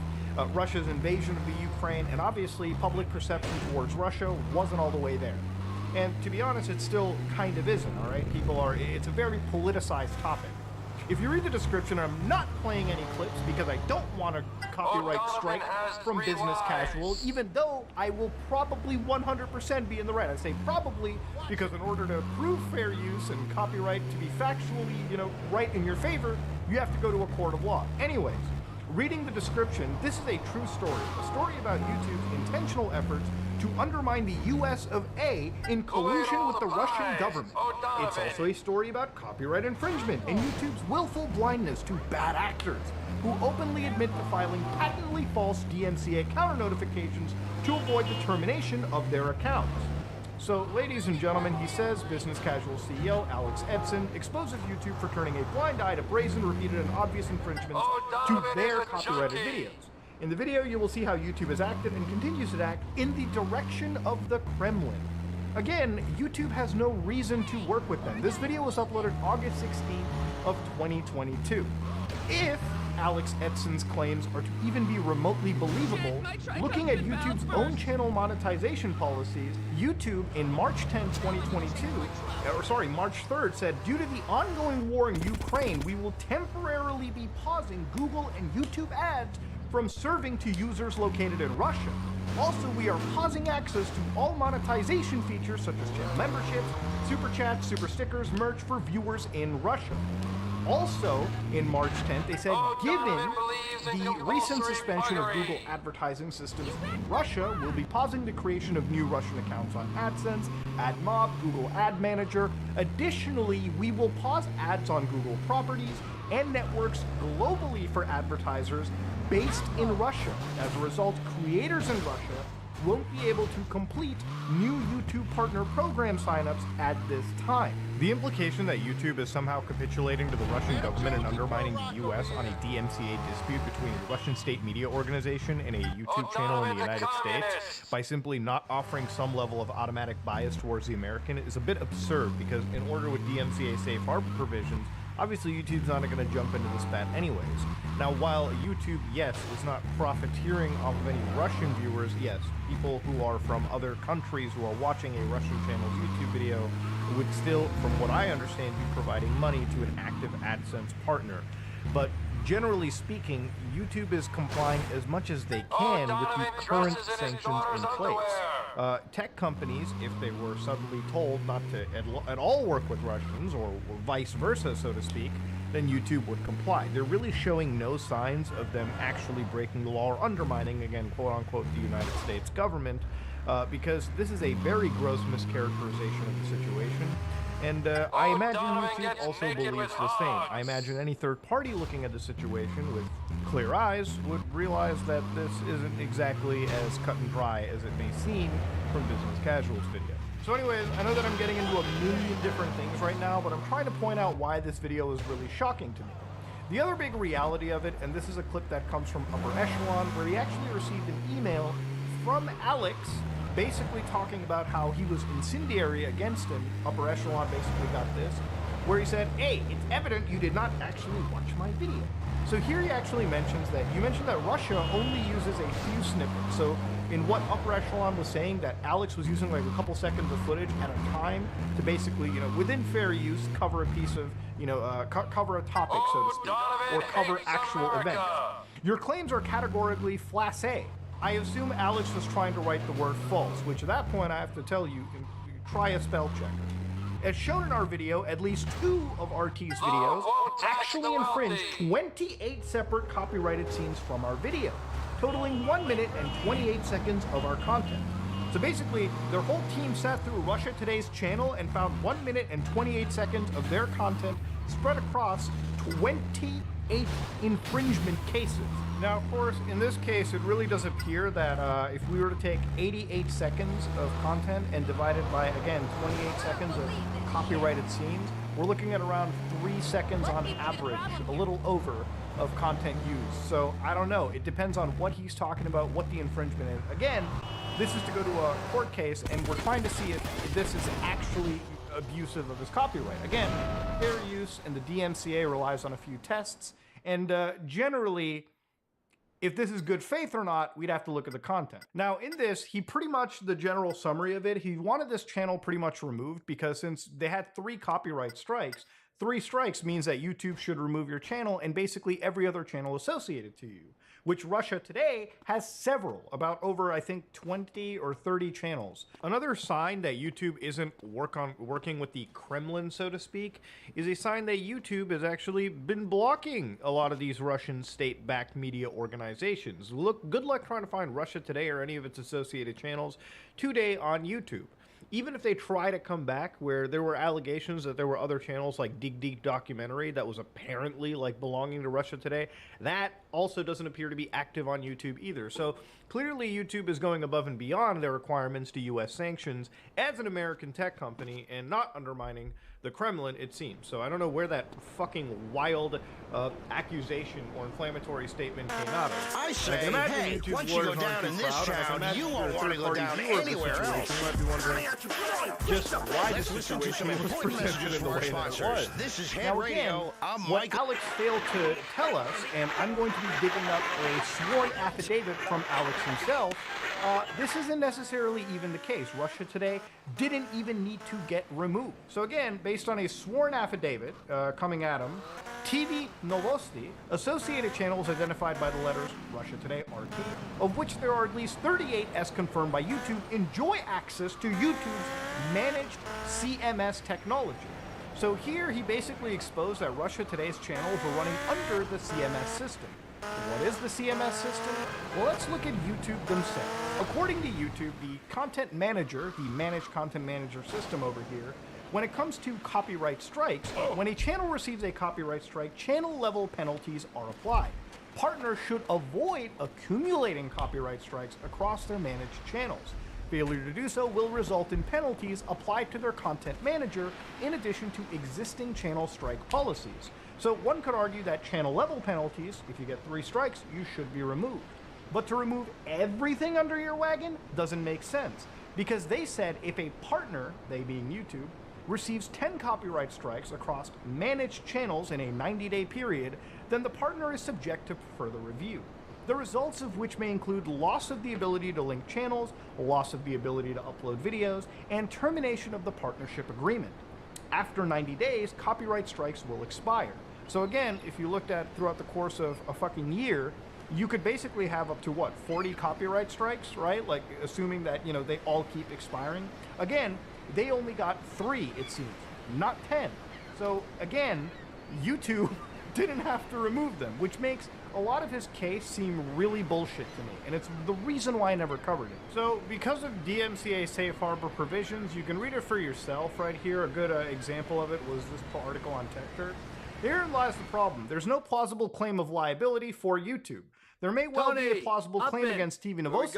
Russia's invasion of the Ukraine, and obviously public perception towards Russia wasn't all the way there. And to be honest, it still kind of isn't, all right? It's a very politicized topic. If you read the description, I'm not playing any clips because I don't want a copyright strike from Business Casual, even though I will probably 100% be in the right. I say probably because in order to prove fair use and copyright to be factually, right in your favor, you have to go to a court of law. Anyways, reading the description, this is a true story. A story about YouTube's intentional efforts to undermine the US of A in collusion with the Russian government. It's also a story about copyright infringement and YouTube's willful blindness to bad actors who openly admit to filing patently false DMCA counter notifications to avoid the termination of their accounts. So, ladies and gentlemen, he says Business Casual CEO Alex Edson exposes YouTube for turning a blind eye to brazen, repeated, and obvious infringements to their copyrighted videos. In the video, you will see how YouTube has acted and continues to act in the direction of the Kremlin. Again, YouTube has no reason to work with them. This video was uploaded August 16th of 2022. If Alex Edson's claims are to even be remotely believable, looking at YouTube's own channel monetization policies, YouTube in March 10, 2022, March 3rd said, due to the ongoing war in Ukraine, we will temporarily be pausing Google and YouTube ads from serving to users located in Russia. Also, we are pausing access to all monetization features such as channel memberships, super chats, super stickers, merch for viewers in Russia. Also, in March 10th, they said, given the recent suspension of Google advertising systems in Russia, we'll be pausing the creation of new Russian accounts on AdSense, AdMob, Google Ad Manager. Additionally, we will pause ads on Google properties and networks globally for advertisers based in Russia. As a result, creators in Russia won't be able to complete new YouTube partner program signups at this time. The implication that YouTube is somehow capitulating to the Russian government and undermining the US on a DMCA dispute between a Russian state media organization and a YouTube channel in the United States by simply not offering some level of automatic bias towards the American is a bit absurd, because in order with DMCA safe harbor provisions, obviously YouTube's not going to jump into the spat anyways. Now, while YouTube, yes, is not profiteering off of any Russian viewers, yes, people who are from other countries who are watching a Russian channel's YouTube video would still, from what I understand, be providing money to an active AdSense partner. But generally speaking, YouTube is complying as much as they can with the current sanctions in place. Tech companies, if they were suddenly told not to at all work with Russians, or vice versa, so to speak, then YouTube would comply. They're really showing no signs of them actually breaking the law or undermining, again, quote-unquote, the United States government, because this is a very gross mischaracterization of the situation. And I imagine YouTube also believes the same. I imagine any third party looking at the situation with clear eyes would realize that this isn't exactly as cut and dry as it may seem from Business Casual's video. So anyways, I know that I'm getting into a million different things right now, but I'm trying to point out why this video is really shocking to me. The other big reality of it, and this is a clip that comes from Upper Echelon, where he actually received an email from Alex basically talking about how he was incendiary against him. Upper Echelon basically got this, where he said, hey, it's evident you did not actually watch my video. So here he actually mentions that, you mentioned that Russia only uses a few snippets. So in what Upper Echelon was saying, that Alex was using like a couple seconds of footage at a time to basically, within fair use, cover a piece of, cover a topic, so to speak, or cover actual events. Your claims are categorically flaccé. I assume Alex was trying to write the word false, which at that point I have to tell you, try a spell checker. As shown in our video, at least 2 of RT's videos actually infringe 28 separate copyrighted scenes from our video, totaling 1 minute and 28 seconds of our content. So basically, their whole team sat through Russia Today's channel and found 1 minute and 28 seconds of their content spread across 28 infringement cases. Now, of course, in this case, it really does appear that if we were to take 88 seconds of content and divide it by, again, 28 seconds of copyrighted scenes, we're looking at around 3 seconds on average, a little over, of content used. So, I don't know. It depends on what he's talking about, what the infringement is. Again, this is to go to a court case, and we're trying to see if this is actually abusive of his copyright. Again, fair use, and the DMCA relies on a few tests, and generally, if this is good faith or not, we'd have to look at the content. Now, in this, he pretty much, the general summary of it, he wanted this channel pretty much removed because since they had 3 copyright strikes, 3 strikes means that YouTube should remove your channel and basically every other channel associated to you, which Russia Today has several, about over, I think, 20 or 30 channels. Another sign that YouTube isn't working with the Kremlin, so to speak, is a sign that YouTube has actually been blocking a lot of these Russian state-backed media organizations. Good luck trying to find Russia Today or any of its associated channels today on YouTube. Even if they try to come back, where there were allegations that there were other channels like Dig Deep Documentary that was apparently like belonging to Russia Today, that also doesn't appear to be active on YouTube either. So clearly YouTube is going above and beyond their requirements to US sanctions as an American tech company and not undermining the Kremlin, it seems. So I don't know where that fucking wild accusation or inflammatory statement came out of. I say, hey, once you go down in this town, you won't want to go down anywhere else. You might be wondering just why the situation was presented in the way that it was. This is Head Now Radio. again, I'm what Michael. Alex failed to tell us, and I'm going to be digging up a sworn affidavit from Alex himself, this isn't necessarily even the case. Russia Today didn't even need to get removed. So again, based on a sworn affidavit coming at him, TV Novosti, associated channels identified by the letters Russia Today RT, of which there are at least 38 as confirmed by YouTube, enjoy access to YouTube's managed CMS technology. So here he basically exposed that Russia Today's channels were running under the CMS system. What is the CMS system? Well, let's look at YouTube themselves. According to YouTube, the content manager, the managed content manager system over here, when it comes to copyright strikes, when a channel receives a copyright strike, channel level penalties are applied. Partners should avoid accumulating copyright strikes across their managed channels. Failure to do so will result in penalties applied to their content manager in addition to existing channel strike policies. So one could argue that channel level penalties, if you get 3 strikes, you should be removed. But to remove everything under your wagon doesn't make sense, because they said if a partner, they being YouTube, receives 10 copyright strikes across managed channels in a 90-day period, then the partner is subject to further review. The results of which may include loss of the ability to link channels, loss of the ability to upload videos, and termination of the partnership agreement. After 90 days, copyright strikes will expire. So again, if you looked at throughout the course of a fucking year, you could basically have up to, what, 40 copyright strikes, right? Like, assuming that, you know, they all keep expiring. Again, they only got 3, it seems, not 10. So again, YouTube didn't have to remove them, which makes a lot of his case seem really bullshit to me, and it's the reason why I never covered it. So because of DMCA safe harbor provisions, you can read it for yourself right here. A good example of it was this article on TechDirt. Herein lies the problem. There's no plausible claim of liability for YouTube. There may well be a plausible claim against TV Novosti,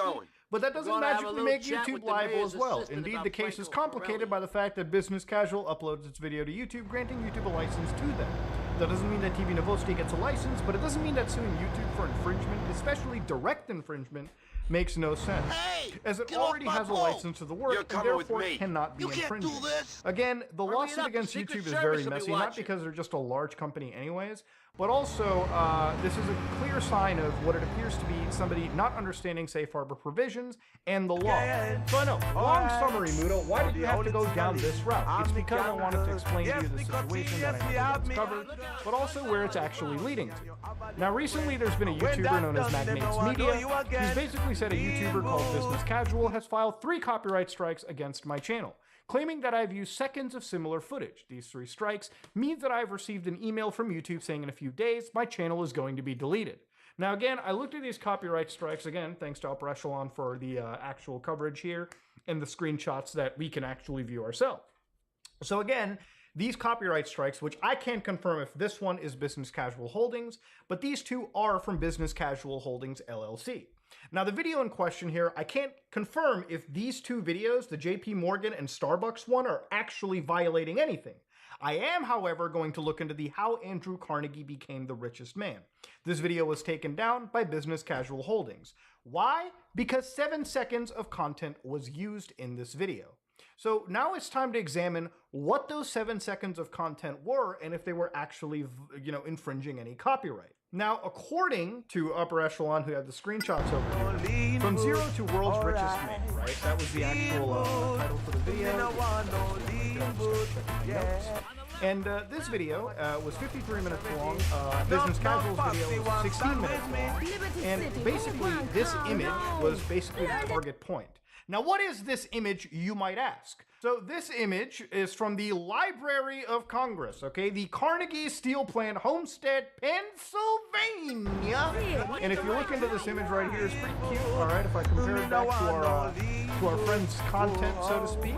but that doesn't magically make YouTube liable as well. Indeed, the case is complicated by the fact that Business Casual uploads its video to YouTube, granting YouTube a license to them. That doesn't mean that TV Novosti gets a license, but it doesn't mean that suing YouTube for infringement, especially direct infringement, makes no sense, as it already has a license to the work and therefore cannot be infringed. Again, the lawsuit against YouTube is very messy, not because they're just a large company anyways, but also this is a clear sign of what it appears to be somebody not understanding safe harbor provisions and the law. So I know, long summary, Mudo, why did you have to go down this route? It's because I wanted to explain to you the situation that I know covered, but also where it's actually leading to. Now recently there's been a YouTuber known as Magnates Media. He's basically said a YouTuber called Business Casual has filed 3 copyright strikes against my channel, claiming that I've used seconds of similar footage. These 3 strikes means that I've received an email from YouTube saying in a few days my channel is going to be deleted. Now again, I looked at these copyright strikes, again, thanks to Upper Echelon for the actual coverage here and the screenshots that we can actually view ourselves. So again, these copyright strikes, which I can't confirm if this one is Business Casual Holdings, but these 2 are from Business Casual Holdings LLC. Now the video in question here, I can't confirm if these 2 videos, the JP Morgan and Starbucks one, are actually violating anything. I am, however, going to look into the How Andrew Carnegie Became the Richest Man. This video was taken down by Business Casual Holdings. Why? Because 7 seconds of content was used in this video. So now it's time to examine what those 7 seconds of content were and if they were actually, infringing any copyright. Now, according to Upper Echelon, who had the screenshots over here, from zero to World's Richest Man, right? That was the actual title for the video. And this video was 53 minutes long. Business Casual's video was 16 minutes long. And basically, this image was basically the target point. Now, what is this image, you might ask? So this image is from the Library of Congress, okay? The Carnegie Steel Plant, Homestead, Pennsylvania. And if you look into this image right here, it's pretty cute, all right? If I compare it back to our friend's content, so to speak.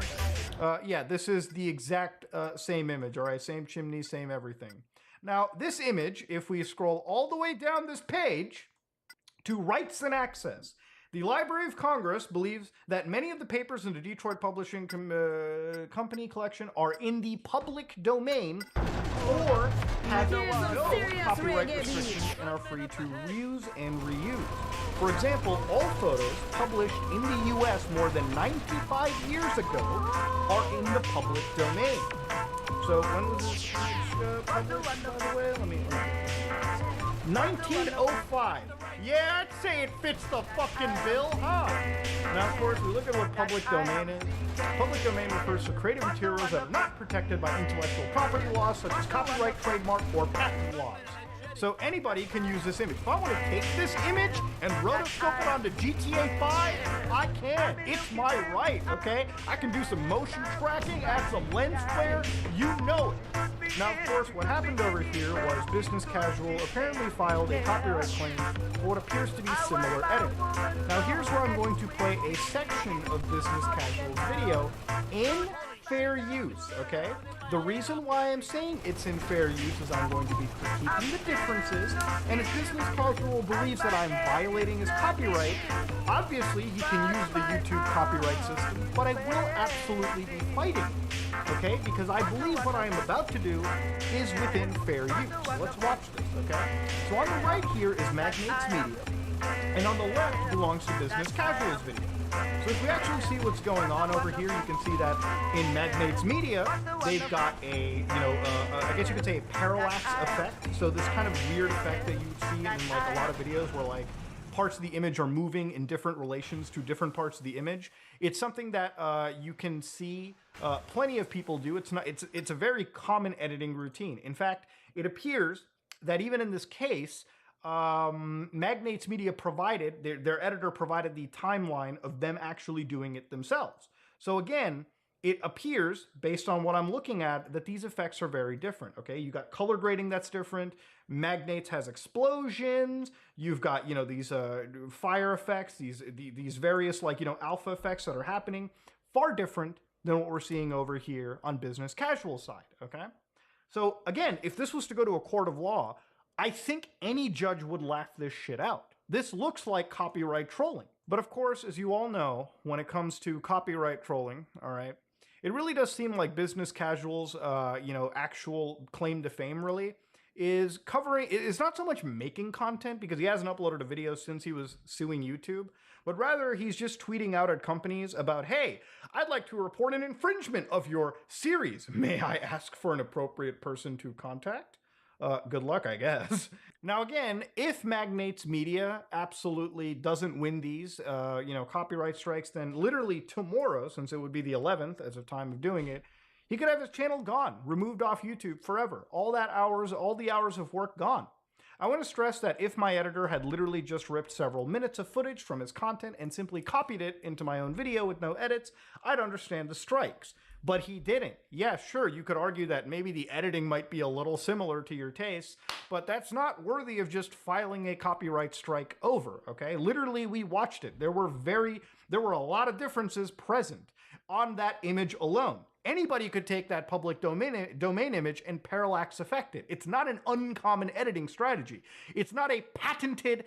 Yeah, this is the exact same image, all right? Same chimney, same everything. Now, this image, if we scroll all the way down this page to Rights and Access, the Library of Congress believes that many of the papers in the Detroit Publishing Company collection are in the public domain or have no copyright restrictions and are free to reuse and reuse. For example, all photos published in the U.S. more than 95 years ago are in the public domain. So when was this published, by the way? Let me 1905. Yeah, I'd say it fits the fucking bill, huh? Now, of course, we look at what public domain is. Public domain refers to creative materials that are not protected by intellectual property laws, such as copyright, trademark, or patent laws. So anybody can use this image. If I want to take this image and rotoscope it onto GTA 5, I can. It's my right, okay? I can do some motion tracking, add some lens flare, you know it. Now, of course, what happened over here was Business Casual apparently filed a copyright claim for what appears to be similar editing. Now, here's where I'm going to play a section of Business Casual's video in fair use, okay? The reason why I'm saying it's in fair use is I'm going to be critiquing the differences, and if Business Casual believes that I'm violating his copyright, obviously he can use the YouTube copyright system, but I will absolutely be fighting, okay? Because I believe what I am about to do is within fair use. So let's watch this, okay? So on the right here is Magnates Media, and on the left belongs to Business Casual's video. So if we actually see what's going on over here, you can see that in Magnates Media, they've got a, I guess you could say a parallax effect. So this kind of weird effect that you would see in like a lot of videos where like parts of the image are moving in different relations to different parts of the image. It's something that you can see plenty of people do. It's a very common editing routine. In fact, it appears that even in this case, Magnates Media provided, their editor provided the timeline of them actually doing it themselves. So again, it appears, based on what I'm looking at, that these effects are very different, okay? You got color grading that's different, Magnates has explosions, you've got, these fire effects, these various, alpha effects that are happening, far different than what we're seeing over here on Business Casual side, okay? So again, if this was to go to a court of law, I think any judge would laugh this shit out. This looks like copyright trolling. But of course, as you all know, when it comes to copyright trolling, all right, it really does seem like Business Casual's, actual claim to fame really is covering, it's not so much making content because he hasn't uploaded a video since he was suing YouTube, but rather he's just tweeting out at companies about, hey, I'd like to report an infringement of your series. May I ask for an appropriate person to contact? Good luck, I guess. Now, again, if Magnates Media absolutely doesn't win these, copyright strikes, then literally tomorrow, since it would be the 11th as of time of doing it, he could have his channel gone, removed off YouTube forever. All the hours of work gone. I want to stress that if my editor had literally just ripped several minutes of footage from his content and simply copied it into my own video with no edits, I'd understand the strikes. But he didn't. Yeah, sure, you could argue that maybe the editing might be a little similar to your tastes, but that's not worthy of just filing a copyright strike over, okay? Literally, we watched it. There were a lot of differences present on that image alone. Anybody could take that public domain image and parallax affect it. It's not an uncommon editing strategy. It's not a patented,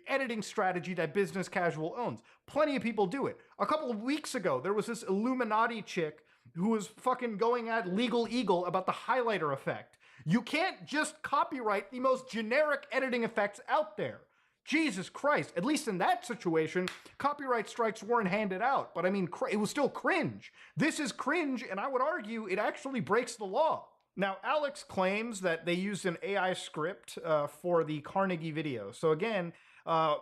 editing strategy that business casual owns. Plenty of people do it. A couple of weeks ago, there was this Illuminati chick who was fucking going at Legal Eagle about the highlighter effect. You can't just copyright the most generic editing effects out there. Jesus Christ, at least in that situation, copyright strikes weren't handed out. But I mean, it was still cringe. This is cringe, and I would argue it actually breaks the law. Now, Alex claims that they used an AI script for the Carnegie video. So again,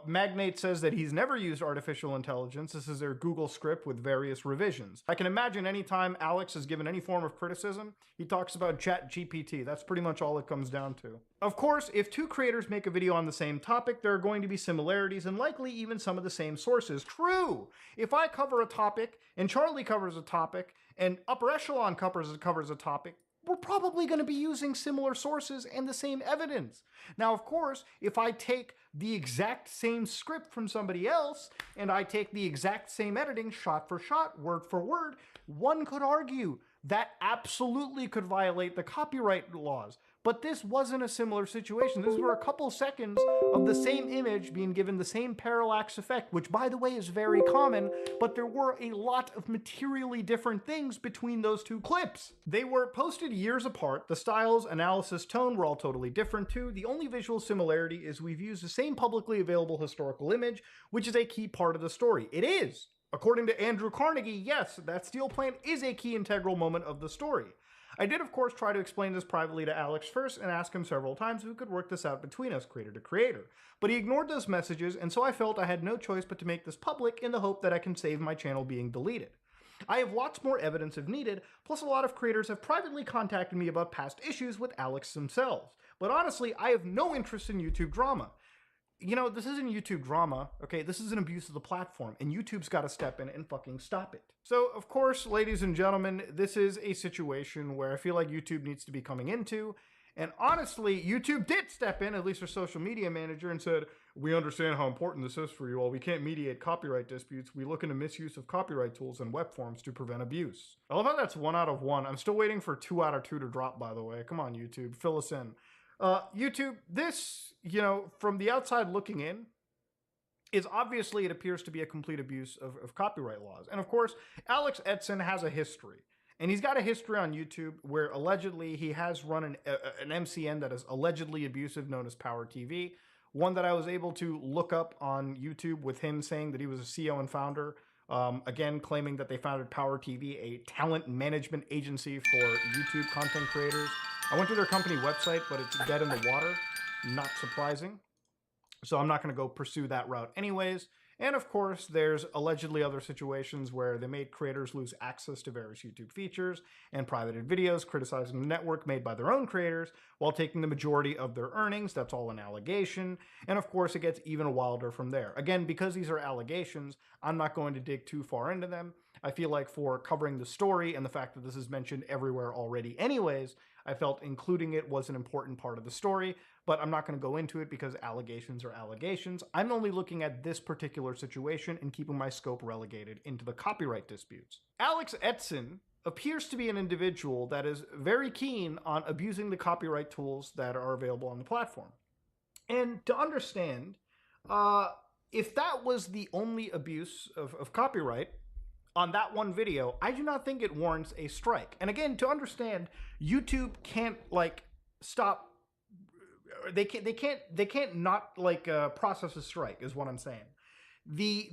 Magnate says that he's never used artificial intelligence. This is their Google script with various revisions. I can imagine anytime Alex is given any form of criticism, he talks about ChatGPT. That's pretty much all it comes down to. Of course, if two creators make a video on the same topic, there are going to be similarities and likely even some of the same sources. True! If I cover a topic, and Charlie covers a topic, and Upper Echelon covers a topic, we're probably going to be using similar sources and the same evidence. Now, of course, if I take the exact same script from somebody else and I take the exact same editing shot for shot, word for word, one could argue that absolutely could violate the copyright laws. But this wasn't a similar situation. These were a couple seconds of the same image being given the same parallax effect, which, by the way, is very common, but there were a lot of materially different things between those two clips. They were posted years apart. The styles, analysis, tone were all totally different too. The only visual similarity is we've used the same publicly available historical image, which is a key part of the story. It is. According to Andrew Carnegie, yes, that steel plant is a key integral moment of the story. I did, of course, try to explain this privately to Alex first and ask him several times if we could work this out between us, creator to creator. But he ignored those messages, and so I felt I had no choice but to make this public in the hope that I can save my channel being deleted. I have lots more evidence if needed, plus a lot of creators have privately contacted me about past issues with Alex themselves. But honestly, I have no interest in YouTube drama. This isn't YouTube drama, okay? This is an abuse of the platform, and YouTube's got to step in and fucking stop it. So, of course, ladies and gentlemen, this is a situation where I feel like YouTube needs to be coming into, and honestly, YouTube did step in, at least their social media manager, and said, we understand how important this is for you all. We can't mediate copyright disputes. We look into misuse of copyright tools and web forms to prevent abuse. I love how that's 1 out of 1. I'm still waiting for 2 out of 2 to drop, by the way. Come on, YouTube, fill us in. YouTube, this, from the outside looking in, is obviously, it appears to be a complete abuse of copyright laws. And of course, Alex Edson has a history. And he's got a history on YouTube where allegedly he has run an MCN that is allegedly abusive, known as Power TV. One that I was able to look up on YouTube with him saying that he was a CEO and founder. Again, claiming that they founded Power TV, a talent management agency for YouTube content creators. I went to their company website, but it's dead in the water. Not surprising. So I'm not going to go pursue that route anyways. And of course, there's allegedly other situations where they made creators lose access to various YouTube features and privated videos criticizing the network made by their own creators while taking the majority of their earnings. That's all an allegation. And of course, it gets even wilder from there. Again, because these are allegations, I'm not going to dig too far into them. I feel like for covering the story and the fact that this is mentioned everywhere already anyways, I felt including it was an important part of the story, but I'm not going to go into it because allegations are allegations. I'm only looking at this particular situation and keeping my scope relegated into the copyright disputes. Alex Edson appears to be an individual that is very keen on abusing the copyright tools that are available on the platform. And to understand, if that was the only abuse of copyright on that one video, I do not think it warrants a strike. And again, to understand, YouTube can't stop. They can't not process a strike is what I'm saying. The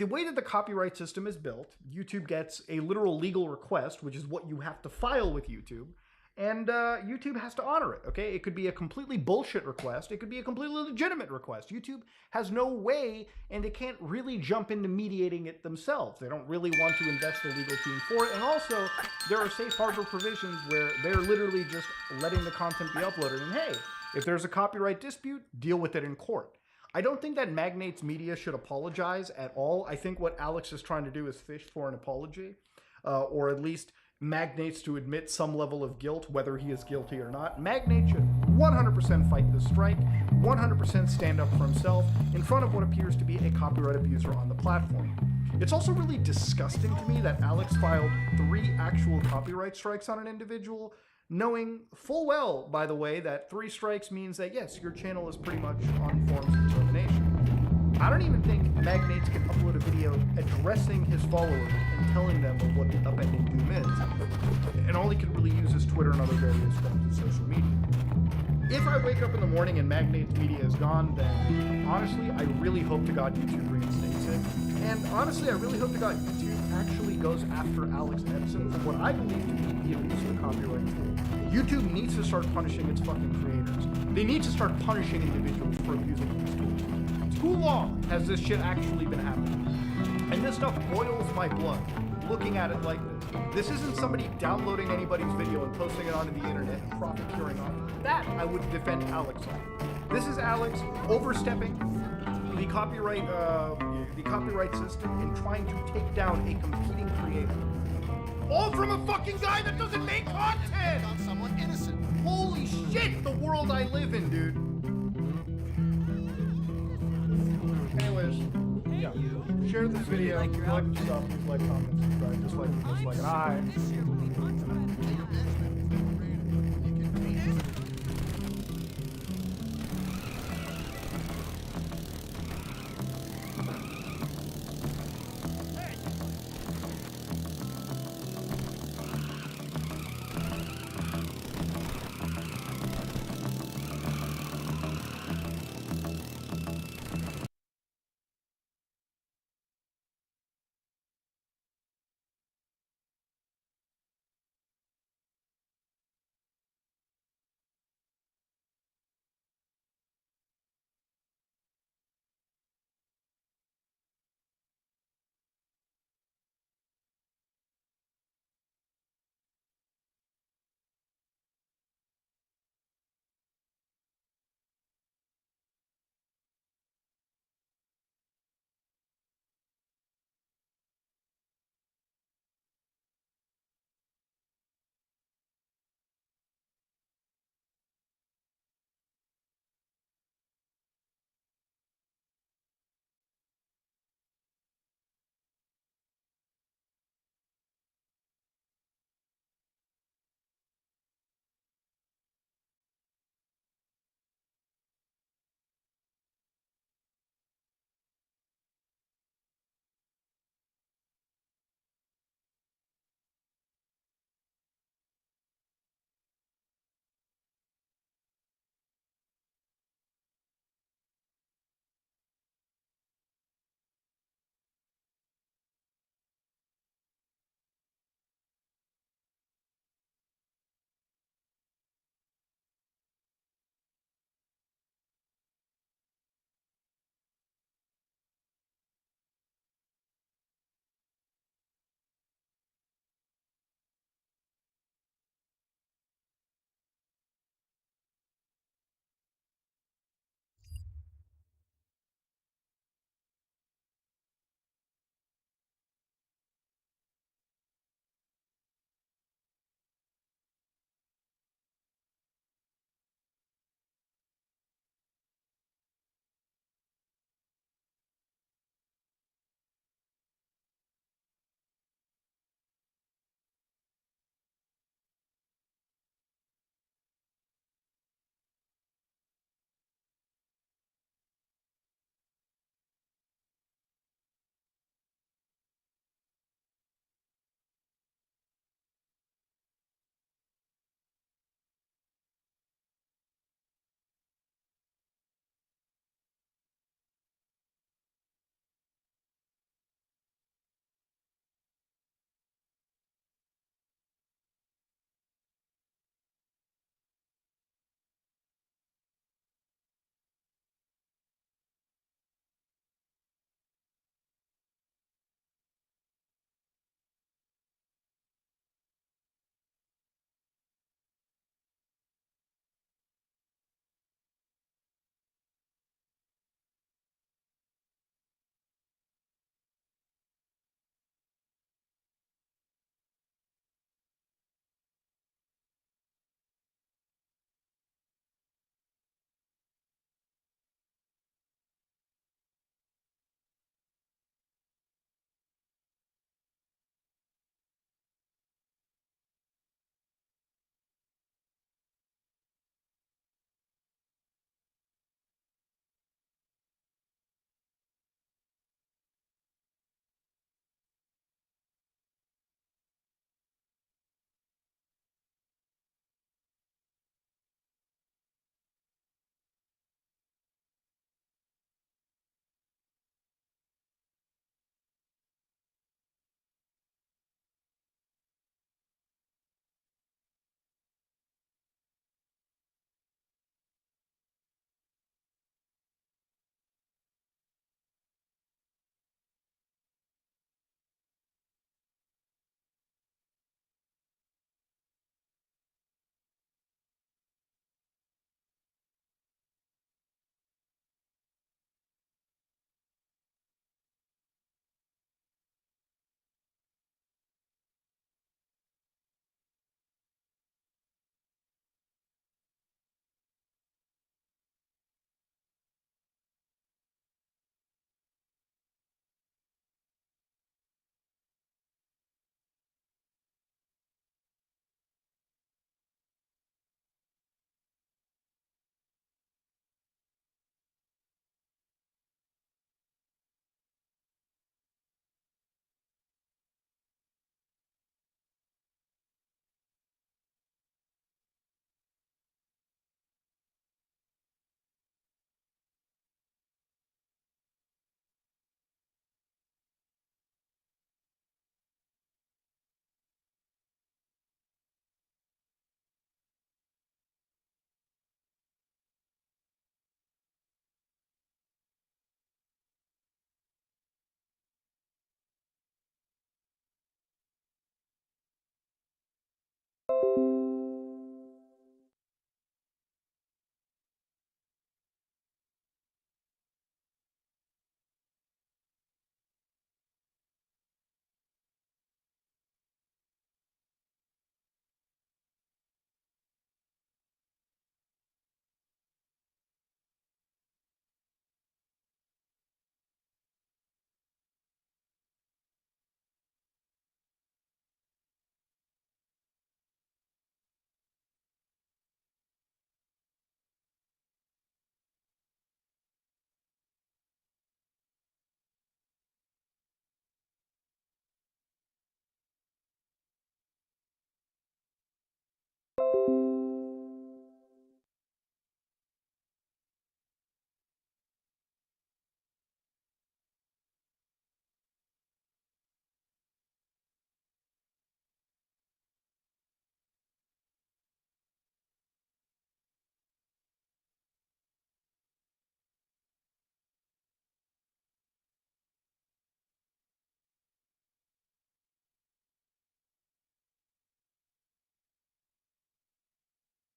way that the copyright system is built, YouTube gets a literal legal request, which is what you have to file with YouTube, and YouTube has to honor it, okay? It could be a completely bullshit request. It could be a completely legitimate request. YouTube has no way, and they can't really jump into mediating it themselves. They don't really want to invest the legal team for it. And also, there are safe harbor provisions where they're literally just letting the content be uploaded. And hey, If there's a copyright dispute, deal with it in court. I don't think that Magnates Media should apologize at all. I think what Alex is trying to do is fish for an apology, or at least Magnates to admit some level of guilt, whether he is guilty or not. Magnate should 100% fight this strike, 100% stand up for himself in front of what appears to be a copyright abuser on the platform. It's also really disgusting to me that Alex filed 3 actual copyright strikes on an individual, knowing full well, by the way, that 3 strikes means that, yes, your channel is pretty much on forms of termination. I don't even think Magnates can upload a video addressing his followers and telling them of what the upending doom is. And all he can really use is Twitter and other various forms of social media. If I wake up in the morning and Magnates Media is gone, then honestly, I really hope to God YouTube reinstates it. And honestly, I really hope to God YouTube actually goes after Alex Edson for what I believe to be the abuse of the copyright tool. YouTube needs to start punishing its fucking creators. They need to start punishing individuals for abusing these tools. Too long has this shit actually been happening. And this stuff boils my blood, looking at it like this. This isn't somebody downloading anybody's video and posting it onto the internet and profiteering off it. That I would defend Alex on. This is Alex overstepping the copyright system and trying to take down a competing creator. All from a fucking guy that doesn't make content! On someone innocent. Holy shit, the world I live in, dude. Anyways, yeah. Share this video, like stuff, please like, comment, subscribe, dislike, and I.